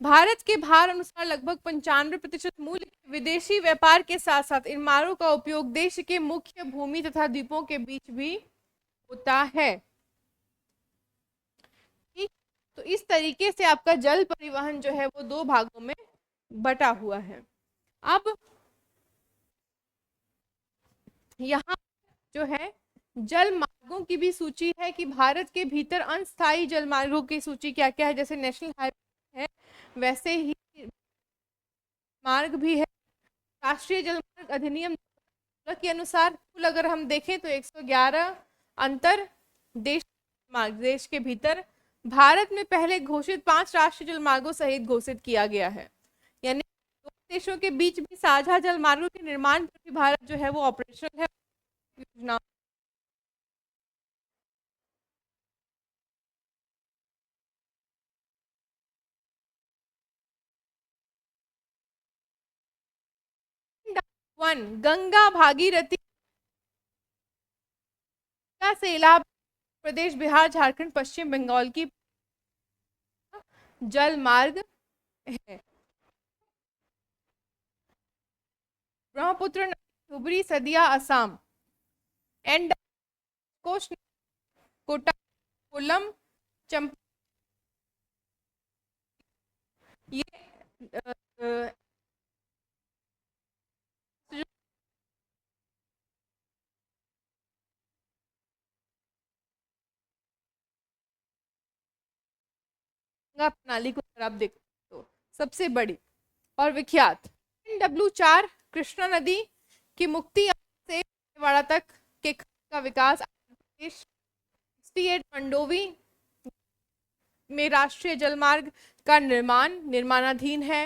भारत के भार अनुसार लगभग 95% मूल्य विदेशी व्यापार के साथ साथ इन मार्गों का उपयोग देश के मुख्य भूमि तथा द्वीपों के बीच भी होता है। ठीक, तो इस तरीके से आपका जल परिवहन जो है वो दो भागों में बटा हुआ है। अब यहाँ जो है जल मार्गों की भी सूची है कि भारत के भीतर अस्थायी जल मार्गों की सूची क्या क्या है, जैसे नेशनल हाईवे है वैसे ही मार्ग भी है। राष्ट्रीय जलमार्ग अधिनियम के अनुसार कुल अगर हम देखें तो 111 अंतर देश मार्ग देश के भीतर भारत में पहले घोषित 5 राष्ट्रीय जलमार्गों सहित घोषित किया गया है। यानी दो देशों के बीच भी साझा जलमार्गों के निर्माण पर भी भारत जो है वो ऑपरेशनल है योजना। वन गंगा भागीरथी से इलाहाबाद प्रदेश बिहार झारखंड पश्चिम बंगाल की जल मार्ग है। ब्रह्मपुत्र धुबरी सदिया असम एंड कोस्ट कोटा कोल्लम चंप ये अ, अ, गंगा प्रणाली को अगर आप देखो तो सबसे बड़ी और विख्यात NW4 कृष्णा नदी की मुक्ति से वाड़ा तक के का विकास, 68 मंडोवी में राष्ट्रीय जलमार्ग का निर्माणाधीन है।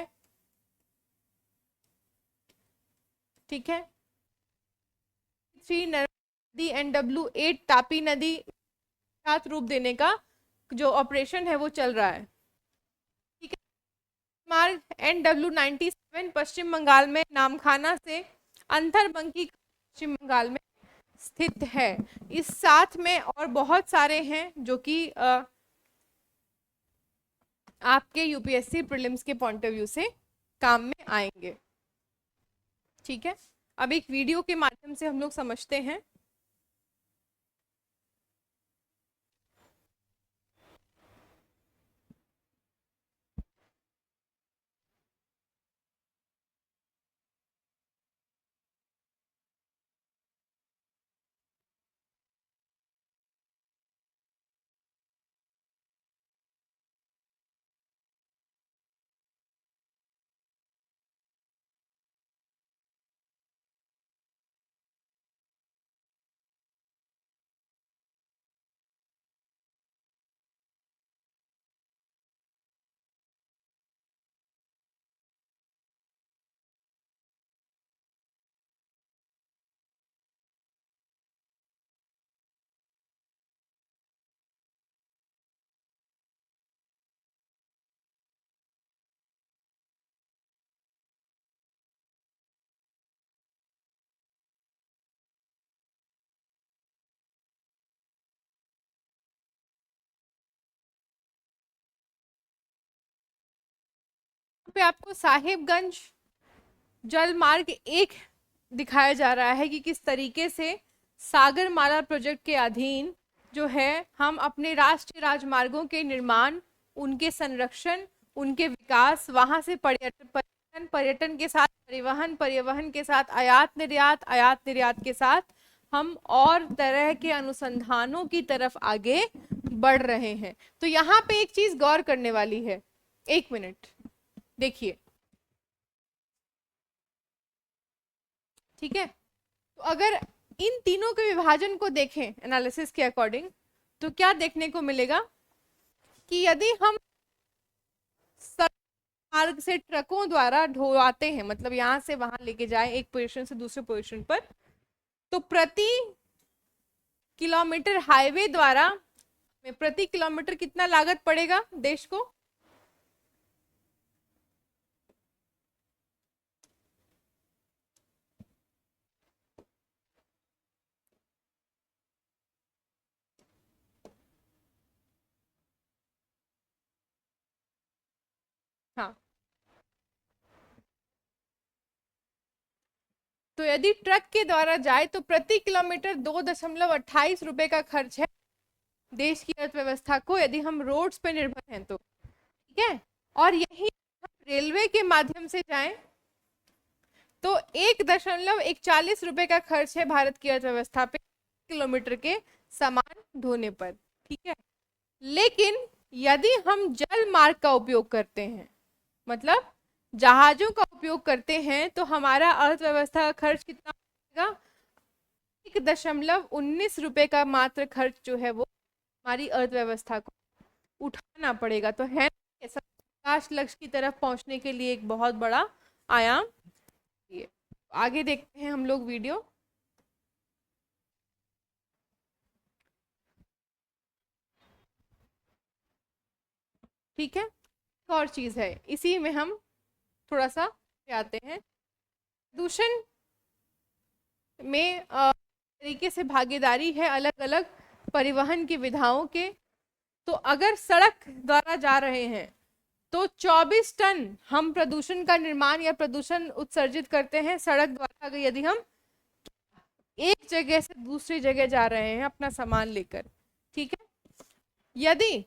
ठीक है, 3 नदी NW8 तापी नदी साथ रूप देने का जो ऑपरेशन है वो चल रहा है। ठीक है, मार्ग NW97 पश्चिम बंगाल में नामखाना से अंतरबंकी पश्चिम बंगाल में स्थित है। इस साथ में और बहुत सारे हैं जो कि आपके यूपीएससी प्रीलिम्स के पॉइंट ऑफ व्यू से काम में आएंगे। ठीक है, अब एक वीडियो के माध्यम से हम लोग समझते हैं। पे आपको साहिबगंज जल मार्ग 1 दिखाया जा रहा है कि किस तरीके से सागरमाला प्रोजेक्ट के अधीन जो है हम अपने राष्ट्रीय राजमार्गों के निर्माण, उनके संरक्षण, उनके विकास, वहां से पर्यटन पर्यटन के साथ परिवहन, परिवहन के साथ आयात निर्यात के साथ हम और तरह के अनुसंधानों की तरफ आगे बढ़ रहे हैं। तो यहाँ पे एक चीज गौर करने वाली है, 1 मिनट देखिए। ठीक है, तो अगर इन तीनों के विभाजन को देखें एनालिसिस के अकॉर्डिंग तो क्या देखने को मिलेगा कि यदि हम सड़क मार्ग से ट्रकों द्वारा ढोवाते हैं, मतलब यहां से वहां लेके जाए एक पोजीशन से दूसरे पोजीशन पर, तो प्रति किलोमीटर हाईवे द्वारा में प्रति किलोमीटर कितना लागत पड़ेगा देश को? हाँ, तो यदि ट्रक के द्वारा जाए तो प्रति किलोमीटर 2.28 रुपए का खर्च है देश की अर्थव्यवस्था को, यदि हम रोड्स पे निर्भर हैं तो। ठीक है, और यही रेलवे के माध्यम से जाएं तो 1.41 रुपए का खर्च है भारत की अर्थव्यवस्था पे किलोमीटर के सामान ढोने पर। ठीक है, लेकिन यदि हम जल मार्ग का उपयोग करते हैं, मतलब जहाजों का उपयोग करते हैं, तो हमारा अर्थव्यवस्था का खर्च कितना होगा? 1.19 रुपए का मात्र खर्च जो है वो हमारी अर्थव्यवस्था को उठाना पड़ेगा। तो है ना, 50 लक्ष्य की तरफ पहुंचने के लिए एक बहुत बड़ा आयाम। ये आगे देखते हैं हम लोग वीडियो। ठीक है, एक और चीज है, इसी में हम थोड़ा सा आते हैं। प्रदूषण में तरीके से भागीदारी है अलग अलग परिवहन की विधाओं के। तो अगर सड़क द्वारा जा रहे हैं तो 24 टन हम प्रदूषण का निर्माण या प्रदूषण उत्सर्जित करते हैं सड़क द्वारा, अगर यदि हम एक जगह से दूसरी जगह जा रहे हैं अपना सामान लेकर। ठीक है, यदि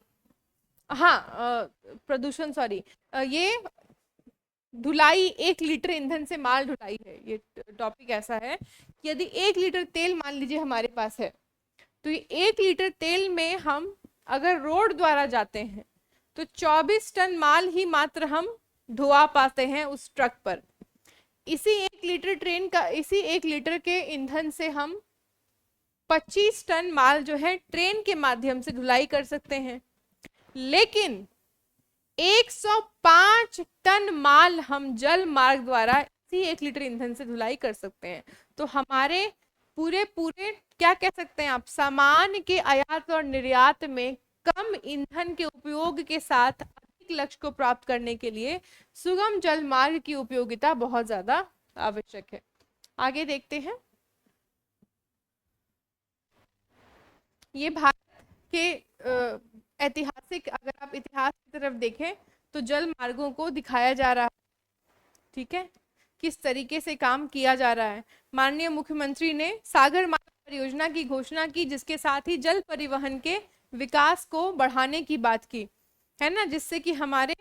हाँ प्रदूषण सॉरी ये ढुलाई 1 लीटर ईंधन से माल ढुलाई है। ये टॉपिक ऐसा है कि यदि 1 लीटर तेल मान लीजिए हमारे पास है, तो ये 1 लीटर तेल में हम अगर रोड द्वारा जाते हैं तो 24 टन माल ही मात्र हम ढुआ पाते हैं उस ट्रक पर। इसी 1 लीटर के ईंधन से हम 25 टन माल जो है ट्रेन के माध्यम से ढुलाई कर सकते हैं। लेकिन 105 टन माल हम जल मार्ग द्वारा इसी 1 लीटर ईंधन से ढुलाई कर सकते हैं। तो हमारे पूरे पूरे क्या कह सकते हैं आप, सामान के आयात और निर्यात में कम ईंधन के उपयोग के साथ अधिक लक्ष्य को प्राप्त करने के लिए सुगम जल मार्ग की उपयोगिता बहुत ज्यादा आवश्यक है। आगे देखते हैं। ये भारत के ऐतिहासिक, अगर आप इतिहास की तरफ देखें तो जल मार्गों को दिखाया जा रहा है। ठीक है, किस तरीके से काम किया जा रहा है। माननीय मुख्यमंत्री ने सागर मार्ग परियोजना की घोषणा की, जिसके साथ ही जल परिवहन के विकास को बढ़ाने की बात की, है ना, जिससे कि हमारे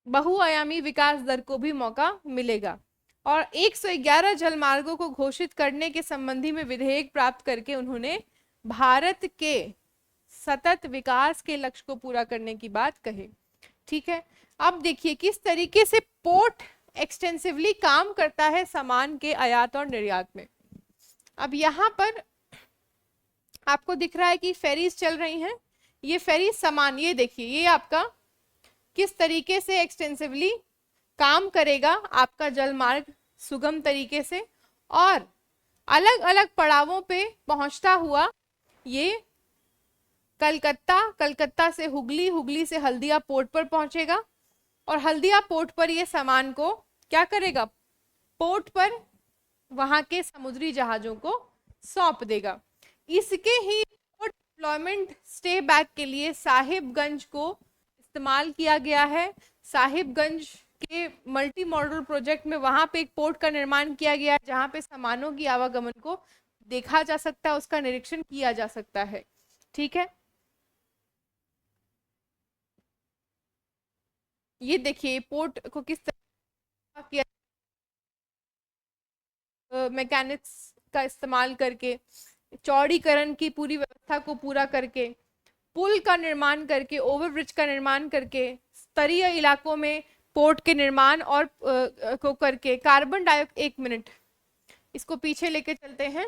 बहुआयामी विकास दर को भी मौका मिलेगा। और 111 जल मार्गों को घोषित करने के संबंधी में विधेयक प्राप्त करके उन्होंने भारत के सतत विकास के लक्ष्य को पूरा करने की बात कही। ठीक है, अब देखिए किस तरीके से पोर्ट एक्सटेंसिवली काम करता है सामान के आयात और निर्यात में। अब यहाँ पर आपको दिख रहा है कि फेरीज चल रही हैं। ये फेरी सामान, ये देखिए, ये आपका किस तरीके से एक्सटेंसिवली काम करेगा आपका जल मार्ग सुगम तरीके से, और अलग अलग पड़ावों पे पहुंचता हुआ ये कलकत्ता से हुगली, हुगली से हल्दिया पोर्ट पर पहुंचेगा, और हल्दिया पोर्ट पर ये सामान को क्या करेगा, पोर्ट पर वहां के समुद्री जहाजों को सौंप देगा। इसके ही पोर्ट डिप्लॉयमेंट स्टे बैक के लिए साहिबगंज को इस्तेमाल किया गया है। साहिबगंज के मल्टी मॉडल प्रोजेक्ट में वहां पे एक पोर्ट का निर्माण किया गया है, जहां पे सामानों की आवागमन को देखा जा सकता है, उसका निरीक्षण किया जा सकता है। ठीक है, ये देखिए पोर्ट को किस तरह किया, मैकेनिक्स का इस्तेमाल करके, चौड़ीकरण की पूरी व्यवस्था को पूरा करके, पुल का निर्माण करके, ओवरब्रिज का निर्माण करके, स्तरीय इलाकों में पोर्ट के निर्माण और को करके, कार्बन डाइऑक्साइड, एक मिनट इसको पीछे लेके चलते हैं।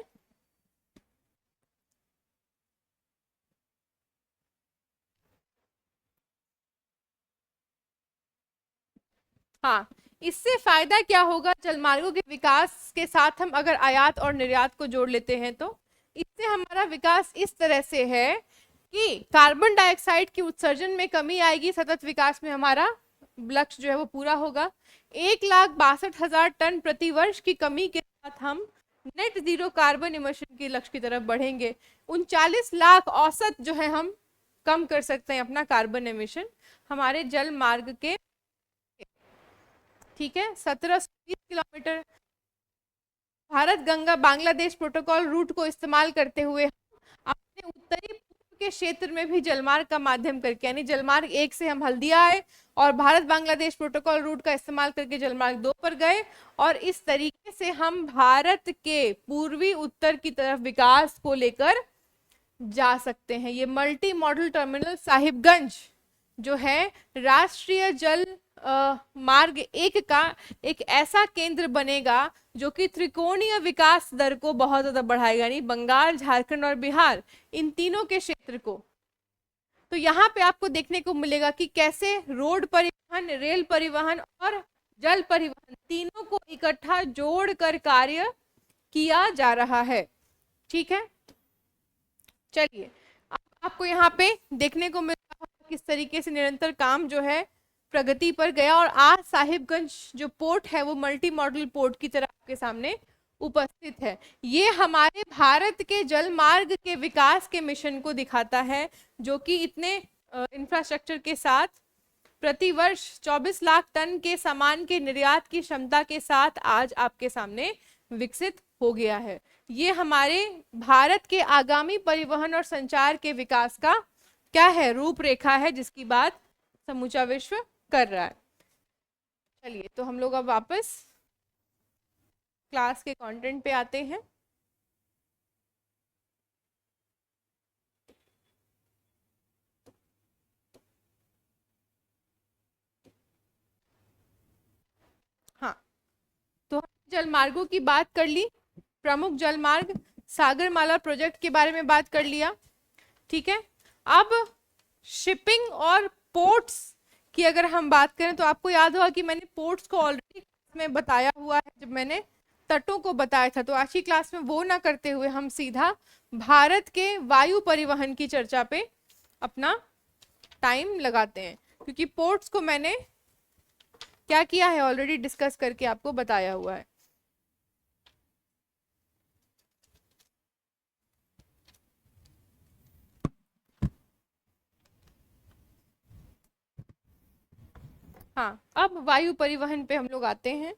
हाँ, इससे फायदा क्या होगा, जलमार्गों के विकास के साथ हम अगर आयात और निर्यात को जोड़ लेते हैं तो इससे हमारा विकास इस तरह से है कि कार्बन डाइऑक्साइड की उत्सर्जन में कमी आएगी, सतत विकास में हमारा लक्ष्य जो है वो पूरा होगा। 1,62,000 टन प्रति वर्ष की कमी के साथ हम नेट जीरो कार्बन इमिशन के लक्ष्य की तरफ बढ़ेंगे। 39 लाख औसत जो है हम कम कर सकते हैं अपना कार्बन एमिशन हमारे जल मार्ग के। ठीक है, 1720 kilometre Bharat Ganga Bangladesh protocol root को इस्तेमाल करते हुए अपने उत्तरी पूर्व के क्षेत्र में भी जलमार्ग का माध्यम करके, यानी जलमार्ग 1 से हम हल्दिया आए और भारत बांग्लादेश प्रोटोकॉल रूट का इस्तेमाल करके जलमार्ग 2 पर गए, और इस तरीके से हम भारत के पूर्वी उत्तर की तरफ विकास को लेकर जा सकते हैं। ये मल्टी मॉडल टर्मिनल साहिबगंज जो है राष्ट्रीय जल मार्ग एक का एक ऐसा केंद्र बनेगा जो कि त्रिकोणीय विकास दर को बहुत ज्यादा बढ़ाएगा, यानी बंगाल, झारखंड और बिहार, इन तीनों के क्षेत्र को। तो यहाँ पे आपको देखने को मिलेगा कि कैसे रोड परिवहन, रेल परिवहन और जल परिवहन तीनों को इकट्ठा जोड़कर कार्य किया जा रहा है। ठीक है, चलिए आपको यहाँ पे देखने को मिल रहा है किस तरीके से निरंतर काम जो है प्रगति पर गया, और आज साहिबगंज जो पोर्ट है वो मल्टी मॉडल पोर्ट की तरह आपके सामने उपस्थित है। ये हमारे भारत के जल मार्ग के विकास के मिशन को दिखाता है, जो कि इतने इंफ्रास्ट्रक्चर के साथ प्रतिवर्ष 24 लाख टन के सामान के निर्यात की क्षमता के साथ आज आपके सामने विकसित हो गया है। ये हमारे भारत के आगामी परिवहन और संचार के विकास का क्या है, रूपरेखा है, जिसकी बात समूचा विश्व कर रहा है। चलिए तो हम लोग अब वापस क्लास के कंटेंट पे आते हैं। हाँ, तो जल मार्गों की बात कर ली, प्रमुख जल मार्ग, सागरमाला प्रोजेक्ट के बारे में बात कर लिया। ठीक है, अब शिपिंग और पोर्ट्स की अगर हम बात करें तो आपको याद होगा कि मैंने पोर्ट्स को ऑलरेडी में बताया हुआ है जब मैंने तटों को बताया था। तो आज की क्लास में वो ना करते हुए हम सीधा भारत के वायु परिवहन की चर्चा पे अपना टाइम लगाते हैं, क्योंकि पोर्ट्स को मैंने क्या किया है ऑलरेडी डिस्कस करके आपको बताया हुआ है। हाँ, अब वायु परिवहन पे हम लोग आते हैं।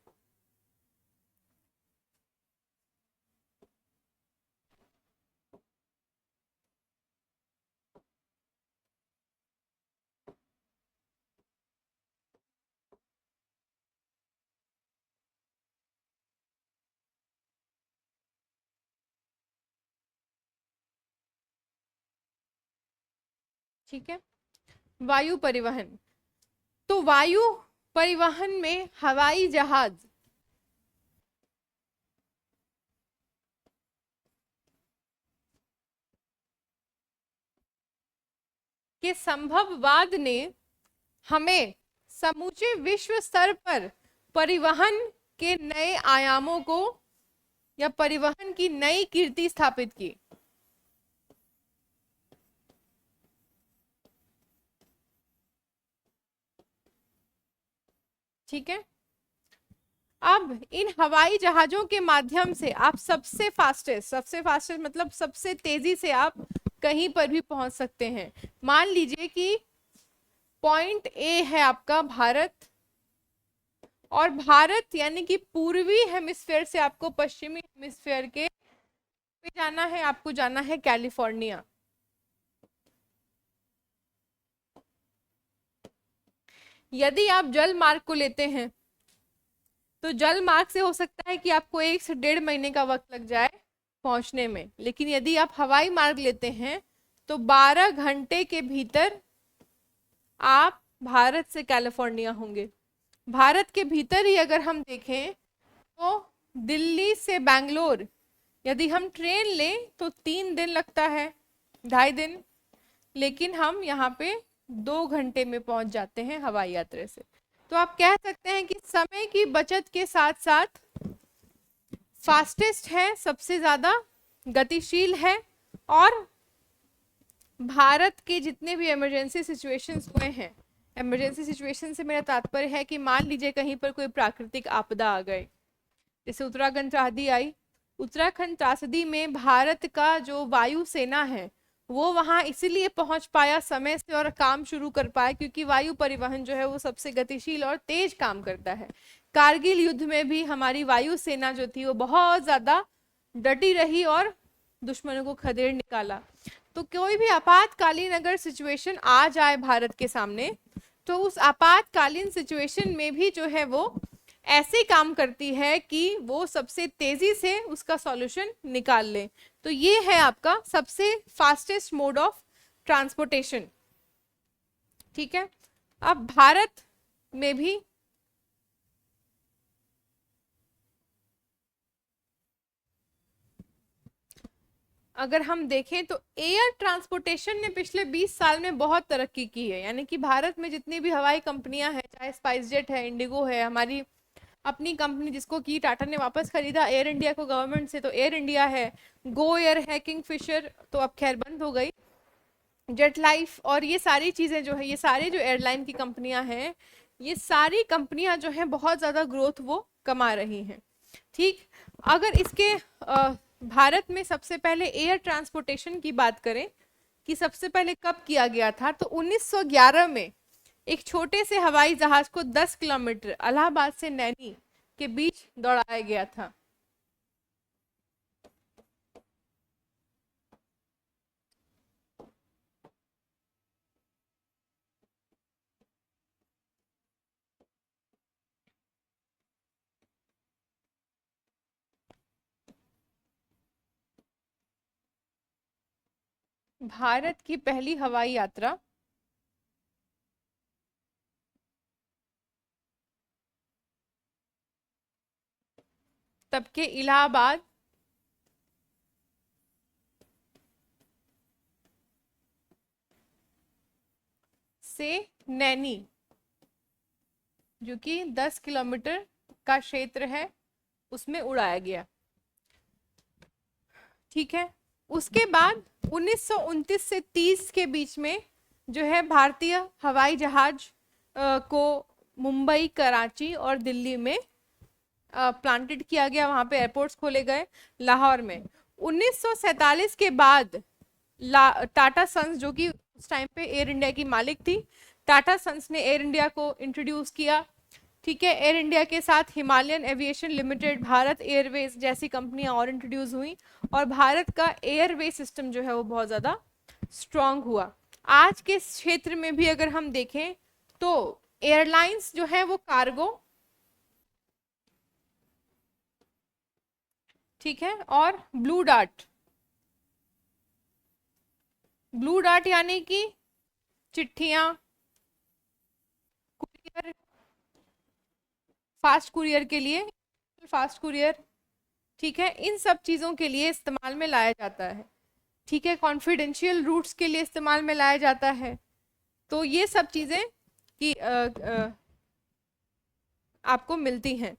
ठीक है, वायु परिवहन, तो वायु परिवहन में हवाई जहाज के संभववाद ने हमें समूचे विश्व स्तर पर परिवहन के नए आयामों को या परिवहन की नई कीर्ति स्थापित की। ठीक है, अब इन हवाई जहाजों के माध्यम से आप सबसे फास्टेस्ट मतलब सबसे तेजी से आप कहीं पर भी पहुंच सकते हैं। मान लीजिए कि पॉइंट ए है आपका भारत, और भारत यानी कि पूर्वी हेमिस्फेयर से आपको पश्चिमी हेमिस्फेयर के पे जाना है, आपको जाना है कैलिफोर्निया। यदि आप जल मार्ग को लेते हैं तो जल मार्ग से हो सकता है कि आपको 1 से 1.5 महीने का वक्त लग जाए पहुंचने में, लेकिन यदि आप हवाई मार्ग लेते हैं तो 12 घंटे के भीतर आप भारत से कैलिफोर्निया होंगे। भारत के भीतर ही अगर हम देखें तो दिल्ली से बैंगलोर यदि हम ट्रेन लें तो 3 दिन लगता है, 2.5 दिन, लेकिन हम यहाँ पे 2 घंटे में पहुंच जाते हैं हवाई यात्रा से। तो आप कह सकते हैं कि समय की बचत के साथ साथ फास्टेस्ट है, सबसे ज्यादा गतिशील है, और भारत के जितने भी इमरजेंसी सिचुएशंस हुए हैं, इमरजेंसी सिचुएशन से मेरा तात्पर्य है कि मान लीजिए कहीं पर कोई प्राकृतिक आपदा आ गई, जैसे उत्तराखंड त्रासदी आई, उत्तराखंड त्रासदी में भारत का जो वायु सेना है वो वहां इसीलिए पहुंच पाया समय से और काम शुरू कर पाया क्योंकि वायु परिवहन जो है वो सबसे गतिशील और तेज काम करता है। कारगिल युद्ध में भी हमारी वायु सेना जो थी वो बहुत ज्यादा डटी रही और दुश्मनों को खदेड़ निकाला। तो कोई भी आपातकालीन अगर सिचुएशन आ जाए भारत के सामने तो उस आपातकालीन सिचुएशन में भी जो है वो ऐसे काम करती है कि वो सबसे तेजी से उसका सॉल्यूशन निकाल ले। तो ये है आपका सबसे फास्टेस्ट मोड ऑफ ट्रांसपोर्टेशन। ठीक है, अब भारत में भी अगर हम देखें तो एयर ट्रांसपोर्टेशन ने पिछले 20 साल में बहुत तरक्की की है। यानी कि भारत में जितनी भी हवाई कंपनियां हैं, चाहे स्पाइस जेट है, इंडिगो है, हमारी अपनी कंपनी जिसको कि टाटा ने वापस खरीदा एयर इंडिया को गवर्नमेंट से, तो एयर इंडिया है, गो एयर है, किंगफिशर तो अब खैर बंद हो गई, जेट लाइफ, और ये सारी चीज़ें जो है, ये सारे जो एयरलाइन की कंपनियां हैं, ये सारी कंपनियां जो हैं बहुत ज़्यादा ग्रोथ वो कमा रही हैं। ठीक, अगर इसके भारत में सबसे पहले एयर ट्रांसपोर्टेशन की बात करें कि सबसे पहले कब किया गया था, तो 1911 में एक छोटे से हवाई जहाज को 10 किलोमीटर इलाहाबाद से नैनी के बीच दौड़ाया गया था। भारत की पहली हवाई यात्रा तब के इलाहाबाद से नैनी, जो कि 10 किलोमीटर का क्षेत्र है, उसमें उड़ाया गया। ठीक है, उसके बाद 1929 से 30 के बीच में जो है भारतीय हवाई जहाज को मुंबई, कराची और दिल्ली में प्लांटेड किया गया, वहां पे एयरपोर्ट्स खोले गए। लाहौर में 1947 के बाद टाटा सन्स, जो कि उस टाइम पे एयर इंडिया की मालिक थी, टाटा सन्स ने एयर इंडिया को इंट्रोड्यूस किया। ठीक है, एयर इंडिया के साथ Himalayan aviation limited, Bharat Airways जैसी कंपनियां और इंट्रोड्यूस हुई, और भारत का एयरवे सिस्टम जो है वो बहुत ज़्यादा स्ट्रांग हुआ। आज के क्षेत्र में भी अगर हम देखें तो एयरलाइंस जो है वो कार्गो, ठीक है, और ब्लू डार्ट, ब्लू डार्ट यानी कि चिट्ठियां, कुरियर, फास्ट कुरियर के लिए, फास्ट कुरियर, ठीक है, इन सब चीज़ों के लिए इस्तेमाल में लाया जाता है। ठीक है, कॉन्फिडेंशियल रूट्स के लिए इस्तेमाल में लाया जाता है। तो ये सब चीज़ें कि आपको मिलती हैं।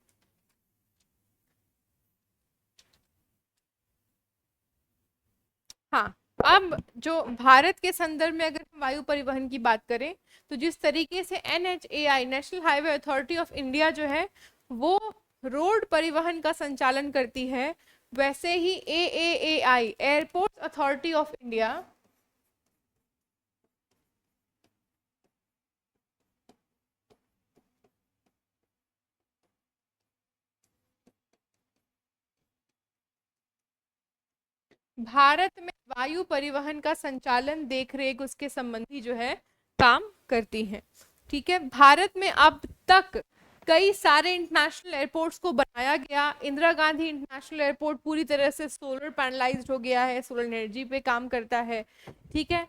हाँ, अब जो भारत के संदर्भ में अगर हम वायु परिवहन की बात करें, तो जिस तरीके से NHAI, national highway authority of India जो है वो रोड परिवहन का संचालन करती है, वैसे ही AAAI, airport authority of India, Bharat में वायु परिवहन का संचालन, देख रेख, उसके संबंधी जो है काम करती हैं। ठीक है, भारत में अब तक कई सारे इंटरनेशनल एयरपोर्ट्स को बनाया गया। इंदिरा गांधी इंटरनेशनल एयरपोर्ट पूरी तरह से सोलर पैनलाइज्ड हो गया है, सोलर एनर्जी पे काम करता है। ठीक है,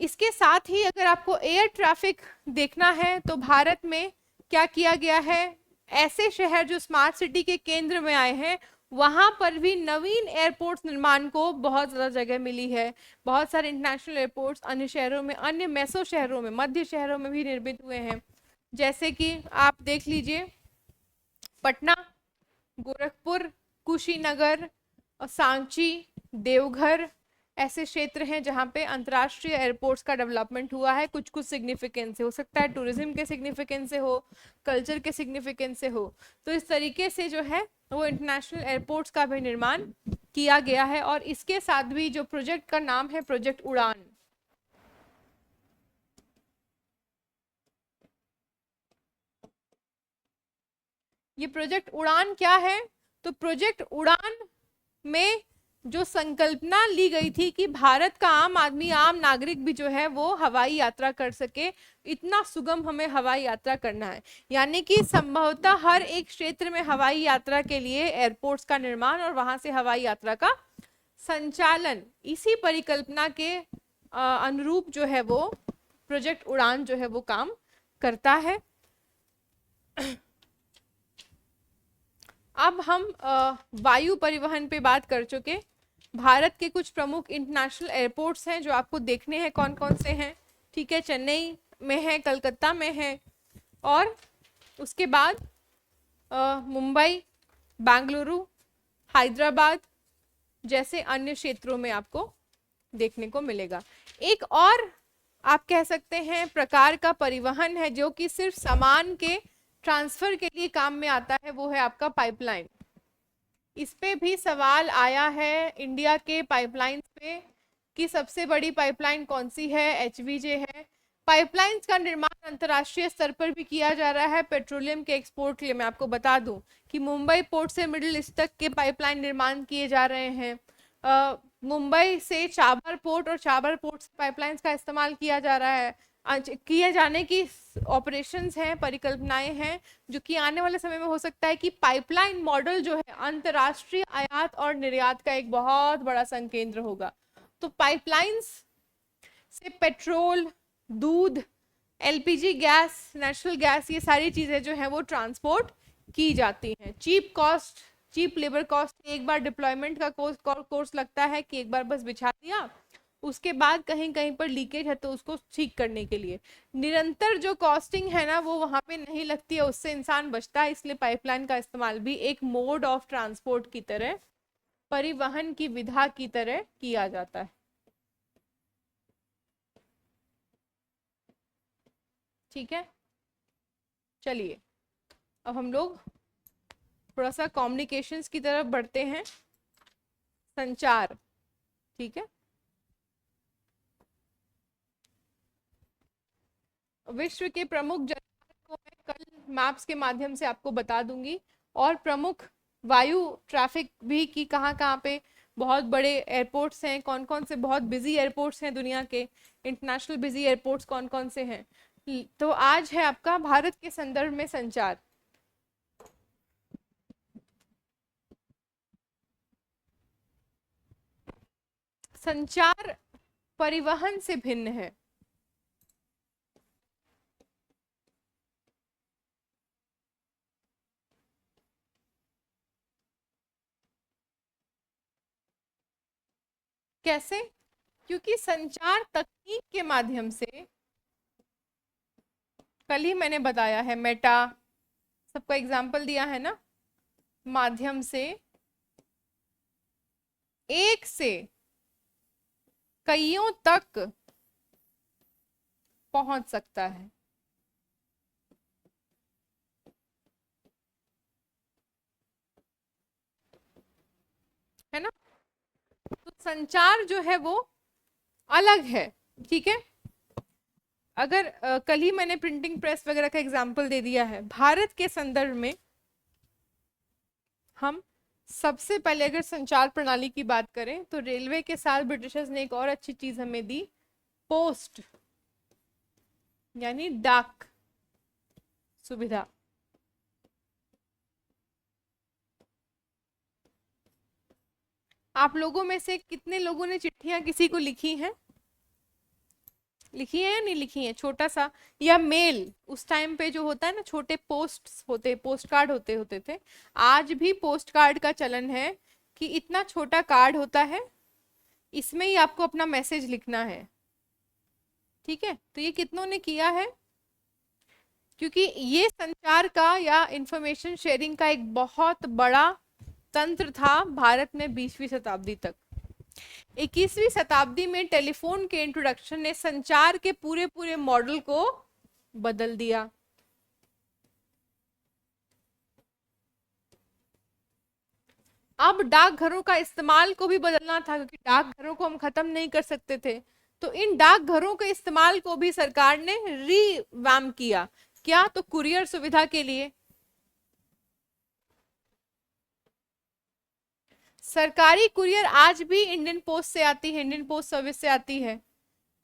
इसके साथ ही अगर आपको एयर ट्रैफिक देखना है तो भारत में क्या किया गया है, ऐसे शहर जो स्मार्ट सिटी के केंद्र में आए हैं वहां पर भी नवीन एयरपोर्ट्स निर्माण को बहुत ज़्यादा जगह मिली है। बहुत सारे इंटरनेशनल एयरपोर्ट्स अन्य शहरों में, अन्य मेसो शहरों में, मध्य शहरों में भी निर्मित हुए हैं। जैसे कि आप देख लीजिए पटना, गोरखपुर, कुशीनगर, सांची, देवघर ऐसे क्षेत्र हैं जहाँ पे अंतर्राष्ट्रीय एयरपोर्ट्स का डेवलपमेंट हुआ है। कुछ कुछ सिग्निफिकेंस से हो सकता है, टूरिज्म के सिग्निफिकेंस से हो, कल्चर के सिग्निफिकेंस से हो। तो इस तरीके से जो है वो इंटरनेशनल एयरपोर्ट्स का भी निर्माण किया गया है। और इसके साथ भी जो प्रोजेक्ट का नाम है प्रोजेक्ट उड़ान, ये प्रोजेक्ट उड़ान क्या है, तो प्रोजेक्ट उड़ान में जो संकल्पना ली गई थी कि भारत का आम आदमी, आम नागरिक भी जो है वो हवाई यात्रा कर सके, इतना सुगम हमें हवाई यात्रा करना है। यानी कि संभवतः हर एक क्षेत्र में हवाई यात्रा के लिए एयरपोर्ट्स का निर्माण और वहां से हवाई यात्रा का संचालन इसी परिकल्पना के अनुरूप जो है वो प्रोजेक्ट उड़ान जो है वो काम करता है। अब हम वायु परिवहन पे बात कर चुके। भारत के कुछ प्रमुख इंटरनेशनल एयरपोर्ट्स हैं जो आपको देखने हैं कौन कौन से हैं। ठीक है, चेन्नई में है, कलकत्ता में है, और उसके बाद मुंबई, बेंगलुरु, हैदराबाद जैसे अन्य क्षेत्रों में आपको देखने को मिलेगा। एक और आप कह सकते हैं प्रकार का परिवहन है जो कि सिर्फ सामान के ट्रांसफर के लिए काम में आता है, वो है आपका पाइपलाइन। इस पे भी सवाल आया है इंडिया के पाइपलाइंस पे कि सबसे बड़ी पाइपलाइन कौन सी है, एचवीजे है। पाइपलाइंस का निर्माण अंतर्राष्ट्रीय स्तर पर भी किया जा रहा है पेट्रोलियम के एक्सपोर्ट के लिए। मैं आपको बता दूं कि मुंबई पोर्ट से मिडिल ईस्ट तक के पाइपलाइन निर्माण किए जा रहे हैं। मुंबई से चाबर पोर्ट और चाबर पोर्ट से पाइपलाइंस का इस्तेमाल किया जा रहा है। किए जाने की ऑपरेशंस हैं, परिकल्पनाएं हैं, जो कि आने वाले समय में हो सकता है कि पाइपलाइन मॉडल जो है अंतर्राष्ट्रीय आयात और निर्यात का एक बहुत बड़ा संकेंद्र होगा। तो पाइपलाइंस से पेट्रोल, दूध, एलपीजी गैस, नेचुरल गैस, ये सारी चीजें जो है वो ट्रांसपोर्ट की जाती हैं। Cheap cost, cheap labour cost, एक बार डिप्लॉयमेंट का कोर्स लगता है कि एक बार बस बिछा दिया, उसके बाद कहीं कहीं पर लीकेज है तो उसको ठीक करने के लिए निरंतर जो कॉस्टिंग है ना वो वहां पे नहीं लगती है, उससे इंसान बचता है। इसलिए पाइपलाइन का इस्तेमाल भी एक मोड ऑफ ट्रांसपोर्ट की तरह, परिवहन की विधा की तरह किया जाता है। ठीक है, चलिए अब हम लोग थोड़ा सा कम्युनिकेशंस की तरफ बढ़ते हैं। संचार, ठीक है, विश्व के प्रमुख जलमार्ग को मैं कल मैप्स के माध्यम से आपको बता दूंगी, और प्रमुख वायु ट्रैफिक भी कि कहाँ कहाँ पे बहुत बड़े एयरपोर्ट्स हैं, कौन कौन से बहुत बिजी एयरपोर्ट्स हैं, दुनिया के इंटरनेशनल बिजी एयरपोर्ट्स कौन कौन से हैं। तो आज है आपका भारत के संदर्भ में संचार। संचार परिवहन से भिन्न है। कैसे? क्योंकि संचार तकनीक के माध्यम से, कल ही मैंने बताया है, मेटा सबका एग्जाम्पल दिया है ना, माध्यम से एक से कईयों तक पहुंच सकता है ना। तो संचार जो है वो अलग है। ठीक है, अगर कल ही मैंने प्रिंटिंग प्रेस वगैरह का एग्जाम्पल दे दिया है। भारत के संदर्भ में हम सबसे पहले अगर संचार प्रणाली की बात करें तो रेलवे के साथ ब्रिटिशर्स ने एक और अच्छी चीज हमें दी, पोस्ट यानी डाक सुविधा। आप लोगों में से कितने लोगों ने चिट्ठियां किसी को लिखी हैं? लिखी है या नहीं लिखी है? छोटा सा या मेल, उस टाइम पे जो होता है ना, छोटे पोस्ट होते, पोस्ट कार्ड होते थे। आज भी पोस्ट कार्ड का चलन है कि इतना छोटा कार्ड होता है, इसमें ही आपको अपना मैसेज लिखना है। ठीक है, तो ये कितनों ने किया है? क्योंकि ये संचार का या इंफॉर्मेशन शेयरिंग का एक बहुत बड़ा तंत्र था भारत में 20वीं शताब्दी तक। 21वीं शताब्दी में टेलीफोन के इंट्रोडक्शन ने संचार के पूरे पूरे मॉडल को बदल दिया। अब डाकघरों का इस्तेमाल को भी बदलना था, क्योंकि डाकघरों को हम खत्म नहीं कर सकते थे। तो इन डाकघरों के इस्तेमाल को भी सरकार ने रीवैम किया। क्या? तो कुरियर सुविधा के लिए। सरकारी कुरियर आज भी इंडियन पोस्ट से आती है, इंडियन पोस्ट सर्विस से आती है।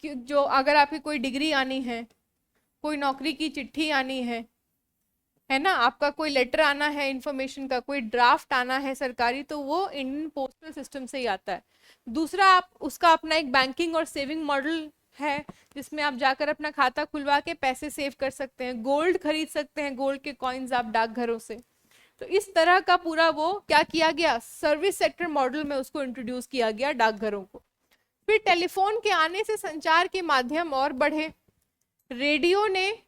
जो अगर आपकी कोई डिग्री आनी है, कोई नौकरी की चिट्ठी आनी है ना, आपका कोई लेटर आना है इंफॉर्मेशन का, कोई ड्राफ्ट आना है सरकारी, तो वो इंडियन पोस्टल सिस्टम से ही आता है। दूसरा, आप उसका अपना एक बैंकिंग और सेविंग मॉडल है, जिसमें आप जाकर अपना खाता खुलवा के पैसे सेव कर सकते हैं, गोल्ड खरीद सकते हैं, गोल्ड के कॉइन्स आप डाकघरों से। तो इस तरह का पूरा वो क्या किया गया, सर्विस सेक्टर मॉडल में उसको इंट्रोड्यूस किया गया डाकघरों को। फिर टेलीफोन के आने से संचार के माध्यम और बढ़े। रेडियो ने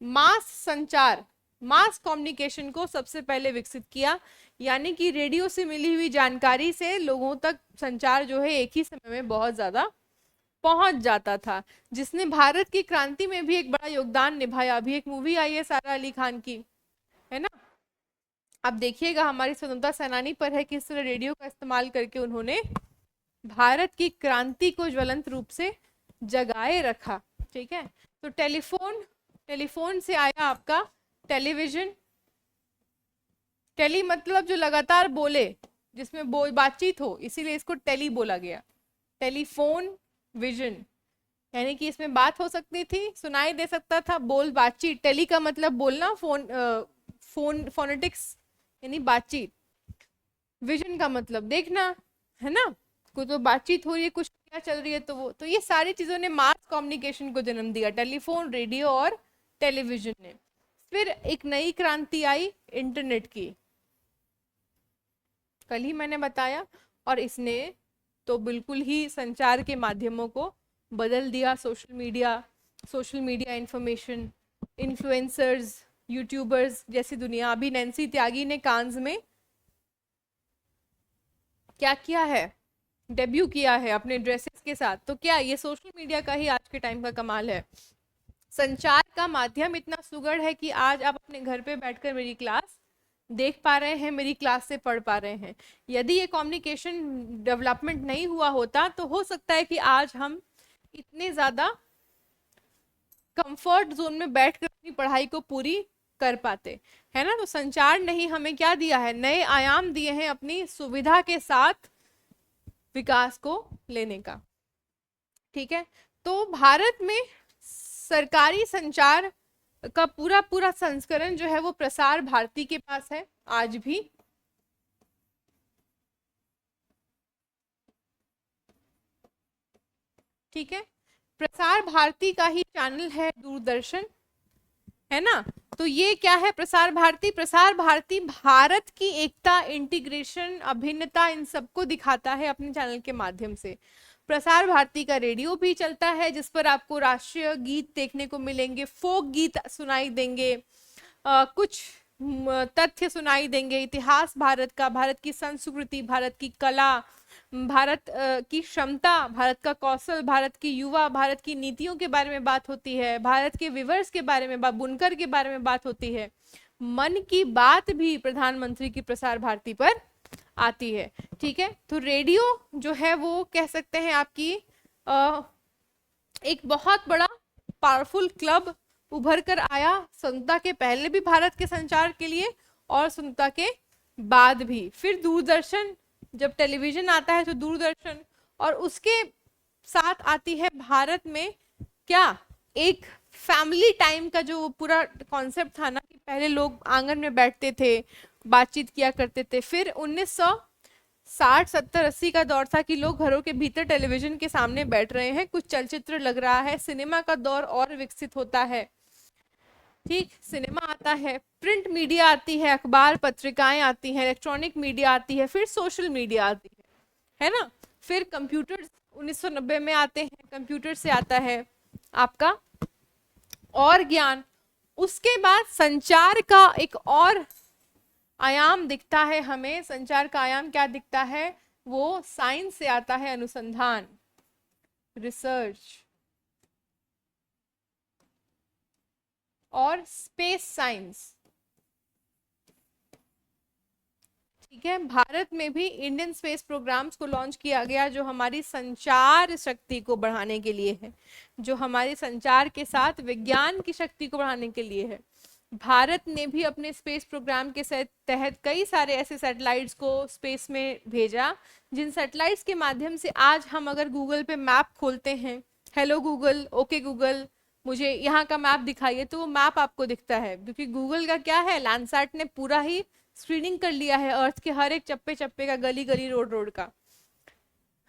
मास संचार, मास कम्युनिकेशन को सबसे पहले विकसित किया, यानी कि रेडियो से मिली हुई जानकारी से लोगों तक संचार जो है एक ही समय में बहुत ज्यादा पहुंच जाता था, जिसने भारत की क्रांति में भी एक बड़ा योगदान निभाया। अभी एक मूवी आई है सारा अली खान की, है ना, आप देखिएगा, हमारी स्वतंत्रता सेनानी पर है, किस तरह रेडियो का इस्तेमाल करके उन्होंने भारत की क्रांति को ज्वलंत रूप से जगाए रखा। ठीक है, तो टेलीफोन से आया आपका टेलीविजन। टेली मतलब जो लगातार बोले, जिसमें बातचीत हो, इसीलिए इसको टेली बोला गया। टेलीफोन विजन, यानी कि इसमें बात हो सकती थी, सुनाई दे सकता था, बोल बातचीत। टेली का मतलब बोलना, फोनेटिक्स यानी बातचीत। विजन का मतलब देखना, है ना, कोई तो बातचीत हो रही है, कुछ क्या चल रही है, तो वो, तो ये सारी चीजों ने मास कम्युनिकेशन को जन्म दिया, टेलीफोन, रेडियो और टेलीविजन ने। फिर एक नई क्रांति आई इंटरनेट की, कल ही मैंने बताया, और इसने तो बिल्कुल ही संचार के माध्यमों को बदल दिया। Social media information, influencers, YouTubers जैसी दुनिया। अभी नैन्सी त्यागी ने कांस में क्या किया है, डेब्यू किया है अपने ड्रेसेस के साथ। तो क्या ये सोशल मीडिया का ही आज के टाइम का कमाल है। संचार का माध्यम इतना सुगढ़ है कि आज आप अपने घर पे बैठकर मेरी क्लास देख पा रहे हैं, मेरी क्लास से पढ़ पा रहे हैं। यदि ये कम्युनिकेशन डेवलपमेंट नहीं हुआ होता तो हो सकता है कि आज हम इतने ज्यादा कंफर्ट जोन में बैठकर अपनी पढ़ाई को पूरी कर पाते, है ना। तो संचार ने ही हमें क्या दिया है, नए आयाम दिए हैं अपनी सुविधा के साथ विकास को लेने का। ठीक है, तो भारत में सरकारी संचार का पूरा पूरा संस्करण जो है वो प्रसार भारती के पास है आज भी। ठीक है, प्रसार भारती का ही चैनल है दूरदर्शन, है ना। तो ये क्या है प्रसार भारती, प्रसार भारती भारत की एकता, इंटीग्रेशन, अभिन्नता, इन सबको दिखाता है अपने चैनल के माध्यम से। प्रसार भारती का रेडियो भी चलता है, जिस पर आपको राष्ट्रीय गीत देखने को मिलेंगे, फोक गीत सुनाई देंगे, कुछ तथ्य सुनाई देंगे, इतिहास भारत का, भारत की संस्कृति, भारत की कला, भारत की क्षमता, भारत का कौशल, भारत की युवा, भारत की नीतियों के बारे में बात होती है, भारत के विवर्स के बारे में, बुनकर के बारे में बात होती है। मन की बात भी प्रधानमंत्री की प्रसार भारती पर आती है। ठीक है, तो रेडियो जो है वो कह सकते हैं आपकी एक बहुत बड़ा पावरफुल क्लब उभर कर आया, स्वतंत्रता के पहले भी भारत के संचार के लिए और स्वतंत्रता के बाद भी। फिर दूरदर्शन, जब टेलीविजन आता है तो दूरदर्शन, और उसके साथ आती है भारत में क्या, एक फैमिली टाइम का जो पूरा कॉन्सेप्ट था ना, कि पहले लोग आंगन में बैठते थे, बातचीत किया करते थे। फिर 1960, 70, 80 का दौर था कि लोग घरों के भीतर टेलीविजन के सामने बैठ रहे हैं, कुछ चलचित्र लग रहा है, सिनेमा का दौर और विकसित होता है। ठीक, सिनेमा आता है, प्रिंट मीडिया आती है, अखबार पत्रिकाएं आती हैं, इलेक्ट्रॉनिक मीडिया आती है, फिर सोशल मीडिया आती है ना। फिर कंप्यूटर 1990 में आते हैं, कंप्यूटर से आता है आपका और ज्ञान। उसके बाद संचार का एक और आयाम दिखता है हमें। संचार का आयाम क्या दिखता है, वो साइंस से आता है, अनुसंधान, रिसर्च और स्पेस साइंस। ठीक है, भारत में भी इंडियन स्पेस प्रोग्राम्स को लॉन्च किया गया, जो हमारी संचार शक्ति को बढ़ाने के लिए है, जो हमारे संचार के साथ विज्ञान की शक्ति को बढ़ाने के लिए है। भारत ने भी अपने स्पेस प्रोग्राम के तहत कई सारे ऐसे सैटेलाइट्स को स्पेस में भेजा, जिन सैटेलाइट्स के माध्यम से आज हम अगर गूगल पे मैप खोलते हैं, हेलो गूगल, ओके गूगल, मुझे यहाँ का मैप दिखाइए, तो वो मैप आपको दिखता है, क्योंकि गूगल का क्या है, लैंडसैट ने पूरा ही स्क्रीनिंग कर लिया है अर्थ के हर एक चप्पे चप्पे का, गली गली रोड रोड का।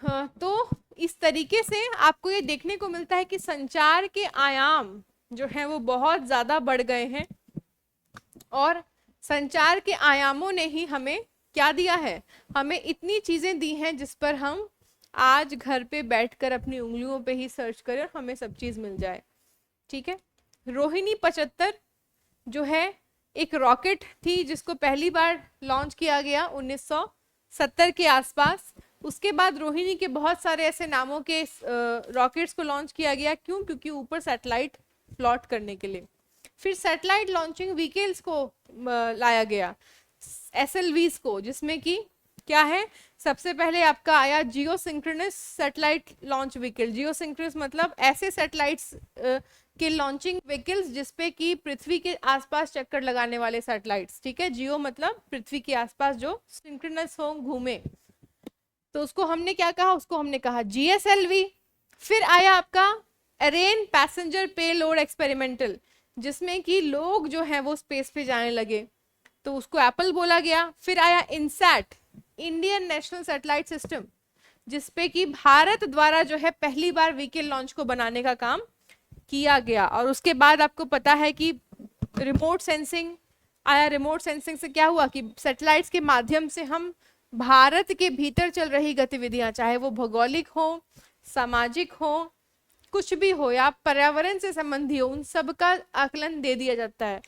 हाँ, तो इस तरीके से आपको ये देखने को मिलता है कि संचार के आयाम जो है वो बहुत ज्यादा बढ़ गए हैं, और संचार के आयामों ने ही हमें क्या दिया है, हमें इतनी चीजें दी हैं जिस पर हम आज घर पे बैठकर अपनी उंगलियों पे ही सर्च करें और हमें सब चीज मिल जाए। ठीक है। रोहिणी 75 जो है एक रॉकेट थी जिसको पहली बार लॉन्च किया गया 1970 के आसपास। उसके बाद रोहिणी के बहुत सारे ऐसे नामों के रॉकेट्स को लॉन्च किया गया। क्यों? क्योंकि ऊपर सैटेलाइट प्लॉट करने के लिए। फिर सैटेलाइट लॉन्चिंग व्हीकल्स को लाया गया, एसएलवीज को, जिसमें कि क्या है, सबसे पहले आपका आया जियो सिंक्रोनस सैटेलाइट लॉन्च व्हीकल। जियो सिंक्रोनस मतलब ऐसे सैटेलाइट्स के लॉन्चिंग व्हीकल्स जिसपे कि पृथ्वी के आसपास चक्कर लगाने वाले सैटेलाइट्स। ठीक है, जियो मतलब पृथ्वी के आसपास जो सिंक्रोनस हो, घूमे, तो उसको हमने क्या कहा, उसको हमने कहा जीएसएलवी। फिर आया आपका अरेन पैसेंजर पे लोड एक्सपेरिमेंटल, जिसमें कि लोग जो है वो स्पेस पे जाने लगे, तो उसको एप्पल बोला गया। फिर आया INSAT, Indian national satellite system, जिसपे कि भारत द्वारा जो है पहली बार व्हीकल लॉन्च को बनाने का काम किया गया। और उसके बाद आपको पता है कि रिमोट सेंसिंग आया। रिमोट सेंसिंग से क्या हुआ कि सैटेलाइट्स के माध्यम से हम भारत के भीतर चल रही गतिविधियां, चाहे वो भौगोलिक हो, सामाजिक हो, कुछ भी हो, या पर्यावरण से संबंधी हो, उन सब का आकलन दे दिया जाता है।